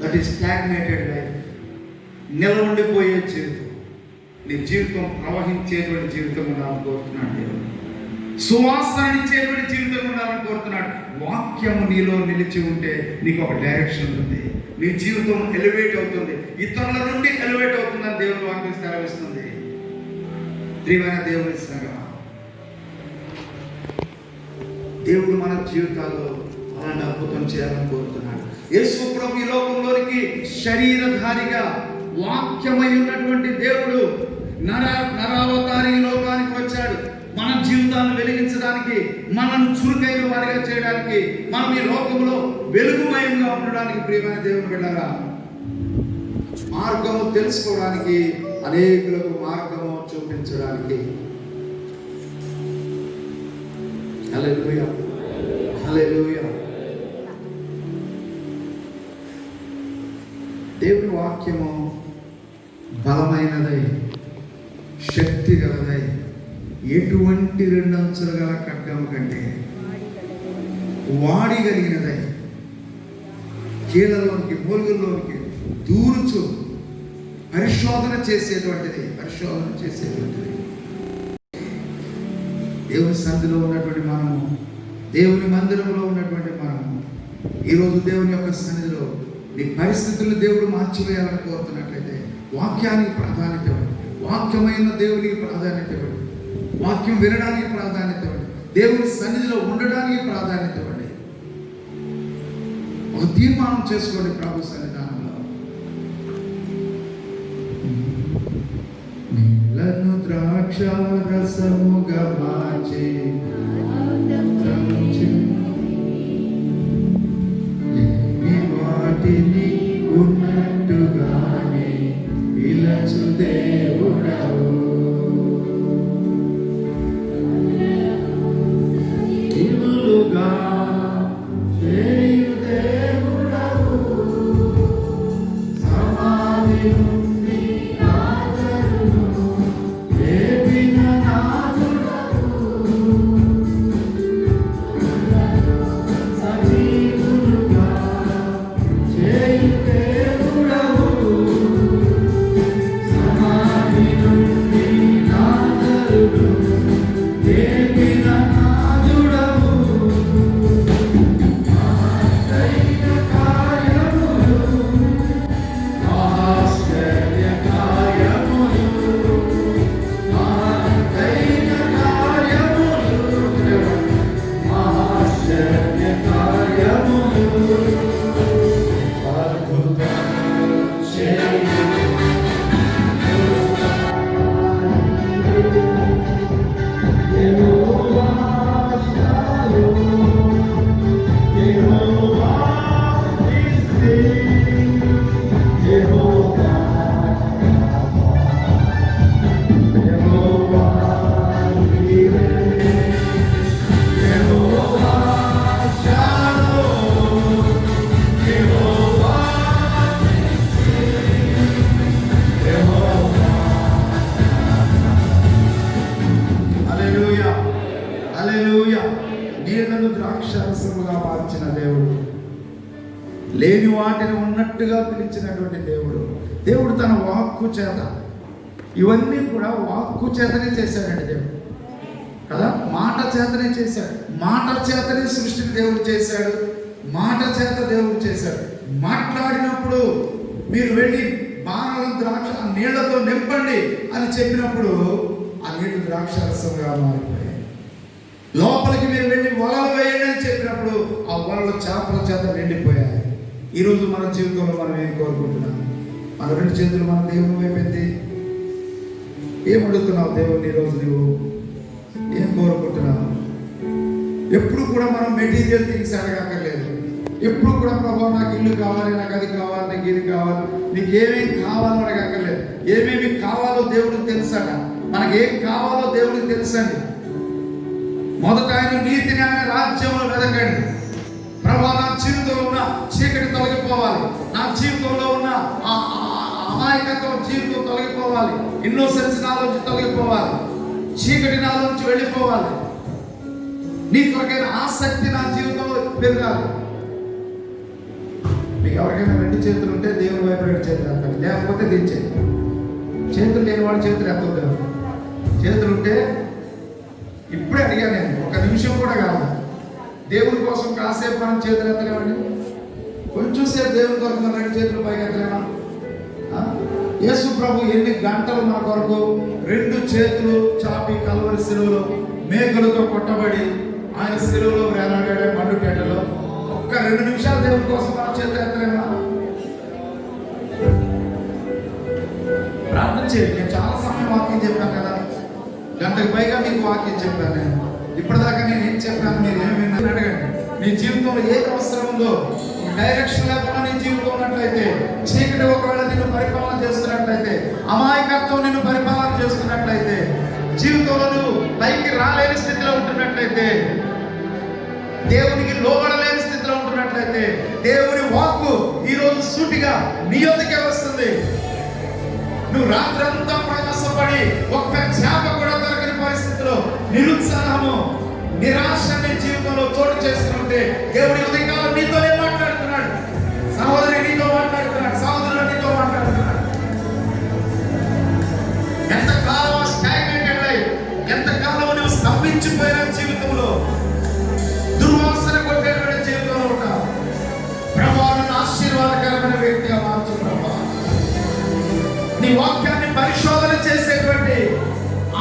A: దట్ ఈస్ స్టాగ్నేటెడ్ లైఫ్, నిలవండిపోయే జీవితం. నీ జీవితం ప్రవహించేటువంటి జీవితం ఉండాలని కోరుతున్నాడు దేవుడు. సువాసనిచ్చేటువంటి జీవితం ఉండాలని కోరుతున్నాడు. వాక్యము నీలో నిలిచి ఉంటే నీకు ఒక డైరెక్షన్ ఉంటుంది, నీ జీవితం ఎలివేట్ అవుతుంది, ఇతరుల నుండి ఎలివేట్ అవుతుందని దేవుడు వాక్యం సెలవిస్తుంది. ప్రియమైన దేవుని సంగమా, దేవుడు మన జీవితాల్లో అలాంటి అద్భుతం చేయాలని కోరుతున్నాడు. యేసు ప్రభు ఈ లోకంలోనికి శరీరధారిగా వాక్యమై ఉన్నటువంటి దేవుడు నరావతారి ఈ లోకానికి వచ్చాడు. మన జీవితాలను వెలిగించడానికి, మనను చురుకైన వారిగా చేయడానికి, మనం ఈ లోకంలో వెలుగుమయంగా ఉండడానికి. ప్రియమైన దేవుని బిడ్డలారా, మార్గము తెలుసుకోవడానికి, అనేకులకు మార్గము చూపించడానికి. హల్లెలూయా, హల్లెలూయా. దేవుని వాక్యము బలమైనదై, శక్తి గలదై, ఎటువంటి రెండంచులు గల ఖడ్గము కంటే వాడిగలిగినదై, కీళ్ళలోనికి మూలుగుల్లోనికి దూరుచు పరిశోధన చేసేటువంటిది. దేవుని సన్నిధిలో ఉన్నటువంటి మనము, దేవుని మందిరంలో ఉన్నటువంటి మనము, ఈరోజు దేవుని యొక్క సన్నిధిలో నీ పరిస్థితులను దేవుడు మార్చివేయాలని కోరుతున్నట్లయితే వాక్యానికి ప్రాధాన్యత ఇవ్వండి, వాక్యమైన దేవునికి ప్రాధాన్యత ఇవ్వండి, వాక్యం వినడానికి ప్రాధాన్యత ఇవ్వండి, దేవుని సన్నిధిలో ఉండడానికి ప్రాధాన్యత ఇవ్వండి. ఒక తీర్మానం చేసుకోండి ప్రభు సన్నిధానంలో. నీళ్లను ద్రాక్ష రసముగా మార్చి వాటిని ఉన్నట్టుగానే పిలచు దేవుడవు, ఇల్లుగా చేయు దేవుడవు, సమాధి నుండి లాజరును లేపిన నాథుడవు, సజీవులుగా చేయు దేవుడవు, సమాధి నుండి లాజరును లేపిన నాథుడవు, ఆశ్చర్య కార్యములు, ఆశ్చర్య కార్యములు, ఆశ్చర్య కార్యములు, ఆశ్చర్య కార్యములు అద్భుతం చేయి. యెహోవా షాలోమ్, యెహోవా నిస్సి, యెహోవా యెహోవా నీవే, యెహోవా షాలోమ్, యెహోవా నిస్సి, యెహోవా. హల్లెలూయా, హల్లెలూయా. నీళ్లను ద్రాక్షారసముగా మార్చిన దేవుడు, లేని వాటిని ఉన్నట్టుగా పిలిచినటువంటి దేవుడు. దేవుడు తన వాక్కు చేత ఇవన్నీ కూడా వాక్కు చేతనే చేశాడండి దేవుడు కదా. మాట చేతనే చేశాడు, మాట చేతనే సృష్టిని దేవుడు చేశాడు, మాట చేత దేవుడు చేశాడు. మాట్లాడినప్పుడు మీరు వెళ్ళి బాణలను ద్రాక్ష నీళ్లతో నింపండి అని చెప్పినప్పుడు ఆ నీళ్లు ద్రాక్షారసంగా మారిపోయాయి. లోపలికి మీరు వెళ్ళి వలలు వేయండి అని చెప్పినప్పుడు ఆ వలలు చేపల చేత నిండిపోయాయి. ఈరోజు మన జీవితంలో మనం ఏం కోరుకుంటున్నాం? మన రెండు చేతులు మన దేవుని వైపు ఎత్తి ఏం అడుగుతున్నావు దేవుని? ఈరోజు నువ్వు ఏం కోరుకుంటున్నావు? ఎప్పుడు కూడా మనం మెటీరియల్ థింగ్స్ అడగక్కర్లేదు. ఎప్పుడు కూడా ప్రభావ నాకు ఇల్లు కావాలి, నాకు అది కావాలి, నాకు ఇది కావాలి, నీకు ఏమేమి కావాలో అడగక్కర్లేదు. ఏమేమి కావాలో దేవుడికి తెలుసట. మనకి ఏం కావాలో దేవుడికి తెలుసండి. మొదట ఆయన నీతిని, ఆయన రాజ్యంలో వెతకండి. ప్రభా, నా జీవితంలో ఉన్న చీకటి తొలగిపోవాలి, నా జీవితంలో ఉన్న అమాయకత్వం జీవితం తొలగిపోవాలి, ఇన్నోసెన్స్ నాలోంచి తొలగిపోవాలి, చీకటి నాలోంచి వెళ్ళిపోవాలి. నీ కొరకైన ఆసక్తి నా జీవితంలో పెరగాలి. మీకు ఎవరికైనా 2 చేతులు ఉంటే దేవుని వైపు 2 చేతులు ఎత్తాలి, లేకపోతే దించేది. చేతులు లేని వాడు చేతులు ఎత్తొద్దు. చేతులు ఉంటే ఇప్పుడే అడిగా నేను, 1 నిమిషం కూడా కాదు, దేవుని కోసం కాసేపు మనం చేతులు ఎత్తలేమండి? కొంచెం సేపు దేవుని కొరకు మన 2 చేతులు పైకి ఎత్తలేమా? యేసు ప్రభు ఎన్ని గంటలు మన కొరకు 2 చేతులు చాపి కల్వరి శిలువలో మేకలతో కొట్టబడి ఆయన శిలువలో వేలాడాడే మండుటెండలో 2 నిమిషాలు దేవుని కోసం మనం చేతులు ఎత్తలేమా? ప్రార్థన చేయండి. నేను చాలా సమయం వాక్యం చెప్పాను కదా, గంటకు పైగా మీకు వాక్యం చెప్పాను. నేను ఇప్పటిదాకా నేను ఏం చెప్పాను, మీరు ఏమి విన్నారని అడగండి. నీ జీవితంలో ఏది అవసరం ఉందో, డైరెక్షన్ లేకుండా నీ జీవితం ఉన్నట్లయితే, చీకటి ఒకవేళ నిన్ను పరిపాలన చేస్తున్నట్లయితే, అమాయకత్వం నిన్ను పరిపాలన చేస్తున్నట్లయితే, జీవితంలో నువ్వు పైకి రాలేని స్థితిలో ఉంటున్నట్లయితే, దేవునికి లోబడలేని స్థితిలో ఉంటున్నట్లయితే, దేవుని వాక్కు ఈరోజు సూటిగా నీ యొద్దకే వస్తుంది. నువ్వు రాత్రంతా ప్రయాసపడి ఒక్క చేప కూడా దొరకని పరిస్థితిలో నిరుత్సాహము, నిరాశ నీ జీవితంలో చోటు చేసుకుంటే, దేవుడి ఉదయకాలం నీతోనే మాట్లాడుతున్నాడు. సహోదరి నీతో మాట్లాడుతున్నాడు, సహోదరుడు నీతో మాట్లాడుతున్నాడు. ఎంతకాలం స్టాగ్నేటెడ్ అయి, ఎంతకాలం నువ్వు స్తంభించిపోయిన జీవితంలో, దుర్వాసన కొట్టేటువంటి జీవితంలో ఉంటావు. ప్రభువును ఆశీర్వాదకరమైన వ్యక్తిగా మార్చు ప్రభా. నీ వాక్యాన్ని పరిశోధన చేసేటువంటి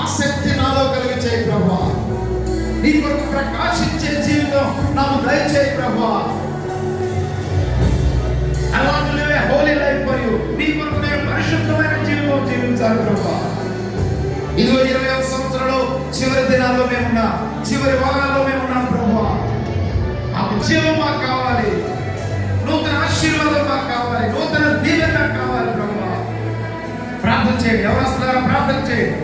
A: ఆసక్తి నాలో కలిగి చేయి ప్రభా. నీ కొరకు ప్రకాశించే జీవితం నాకు దయచేయి ప్రభా. I want to live a holy life for you. నీ కొరకు నేను పరిశుద్ధమైన జీవితం జీవించాలి ప్రభా. ఇదిగో 20వ సంవత్సరంలో చివరి దినాల్లో మేమున్నాం, చివరి వారాల్లో మేమున్నాం ప్రభా. ఆ జీవం మాకు కావాలి, నూతన ఆశీర్వాదం మాకు కావాలి, నూతన దీవెన నాకు కావాలి ప్రభా. ప్రార్థన చేయండి, ఎవరు వస్తున్నారో ప్రార్థన చేయండి.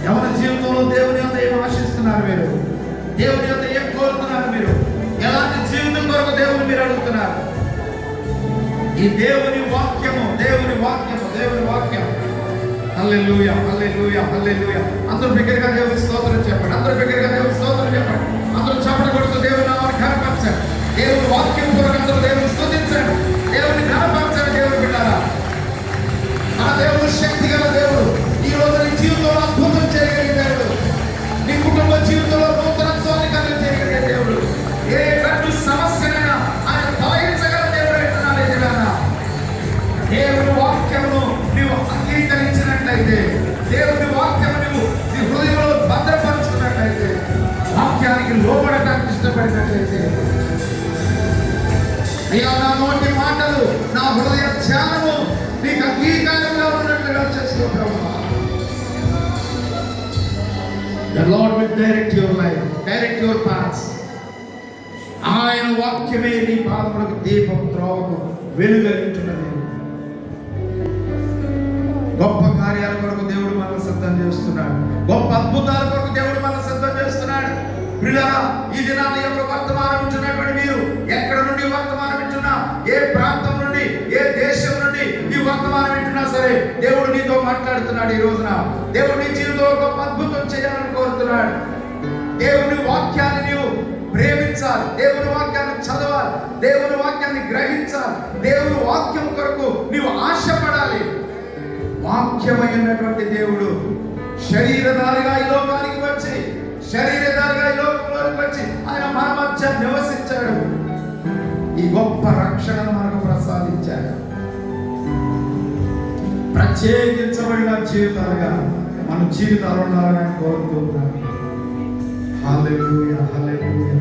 A: ఎవరి జీవితంలో దేవుని యొక్క ఏం ఆశిస్తున్నారు మీరు? దేవుని యొక్క ఏం కోరుతున్నారు మీరు? ఎలాంటి జీవితం కొరకు దేవుని మీరు అడుగుతున్నారు? ఈ దేవుని వాక్యము, దేవుని వాక్యము, దేవుని వాక్యం. హల్లెలూయా, హల్లెలూయా, హల్లెలూయా. అందరూ బిగ్గరగా దేవుని స్తోత్రం చెప్పండి. అందరూ బిగ్గరగా దేవుని స్తోత్రం చెప్పండి. అందరూ చప్పట్లు కొడుతూ దేవుని నామాన్ని ఘనపరచండి. దేవుని వాక్యం కొరకు అందరూ దేవుని స్తుతించండి. దేవుని ఘనపరచండి. దేవుని బిడ్డలారా, మన దేవుడు శక్తి గల దేవుడు. ఈ రోజు నీ జీవితంలో అద్భుతం చేయగలిగే దేవుడు, నీ కుటుంబ జీవితంలో నూతనత్వాన్ని కలిగి చేయగలిగే దేవుడు. ఏ గడ్డు సమస్యనైనా ఆయన తొలగించగల దేవుడు అంటున్నాడు. యజమానా, దేవుని వాక్యమును నీవు అంగీకరించినట్లయితే, దేవుని వాక్యము నువ్వు నీ హృదయంలో భద్రపరుచుకున్నట్లయితే, వాక్యానికి లోబడటానికి ఇష్టపడినట్లయితే, అయ్యా నా నోటి మాటలు, నా హృదయ ధ్యానము నీకు అంగీకారంగా ఉన్నట్లుగా చేసుకో ప్రభువా. The Lord will direct your life, direct your paths. ఆయన వాక్యమే నీ పాదములకు దీపం, త్రోవకు వెలుగలిగించున్నది. గొప్ప కార్యాల కొరకు దేవుడు మనల్ని సిద్ధం చేస్తున్నాడు. గొప్ప అద్భుతాల కొరకు దేవుడు మనల్ని సిద్ధం చేస్తున్నాడు. ప్రియులారా, ఈ దినాన్ని ఎవరు వర్తమానం వింటున్నటువంటి మీరు, ఎక్కడ నుండి వర్తమానం వింటున్నా, ఏ ప్రాంతం నుండి, ఏ దేశం నుండి ఈ వర్తమానం వింటున్నా సరే, దేవుడు నీతో మాట్లాడుతున్నాడు. ఈ రోజున దేవుడు నీ జీవితంలో గొప్ప అద్భుతం చేయాలని కోరుతున్నాడు. దేవుని వాక్యాన్ని నీవు ప్రేమించాలి, దేవుని వాక్యాన్ని చదవాలి, దేవుని వాక్యాన్ని గ్రహించాలి, దేవుని వాక్యం కొరకు నీవు ఆశపడాలి. వాక్యమైనటువంటి దేవుడు శరీరధారిగా ఈ లోకానికి వచ్చి, శరీరధారిగా ఈ లోకంలోకి వచ్చి ఆయన మన మధ్య నివసించాడు. ఈ గొప్ప రక్షణను మనకు ప్రసాదించాడు. ప్రత్యేకించబడిన జీవితాలుగా మన జీవితాలు ఉండాలని కోరుతున్నాను. హల్లెలూయా, హల్లెలూయా.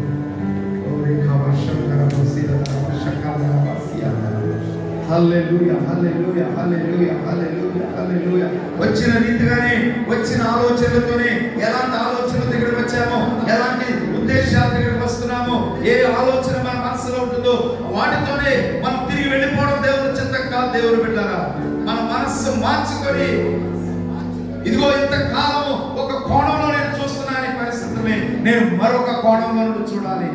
A: హల్లెలూయా, హల్లెలూయా, హల్లెలూయా, హల్లెలూయా, హల్లెలూయా. వచ్చిన రీతిగానే, వచ్చిన ఆలోచనలతోనే, ఎలాంటి ఆలోచనలతో ఇక్కడికి వచ్చామో, ఎలాంటి ఉద్దేశాలతో ఇక్కడికి వస్తున్నామో, ఏ ఆలోచన మన మనసులో ఉంటుందో వాటితోనే మనం తిరిగి వెళ్ళిపోవడం దేవుని చిత్తం కాదు. దేవుని బిడ్డలారా, మన మనస్సు మార్చుకొని, ఇదిగో ఇంతకాలం ఒక కోణంలో నేను చూస్తున్నాను ఈ పరిస్థితిని, నేను మరొక కోణంలో నుండి చూడాలి,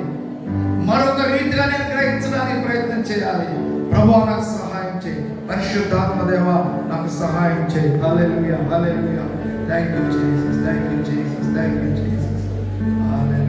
A: మరొక రీతిగా నేను గ్రహించడానికి ప్రయత్నం చేయాలి. ప్రభువా నాకు సహాయం చేయి, పరిశుద్ధాత్మ దేవా నాకు సహాయం చేయి. Hallelujah, hallelujah. Thank you Jesus, thank you Jesus, thank you Jesus. హల్లెలూయా.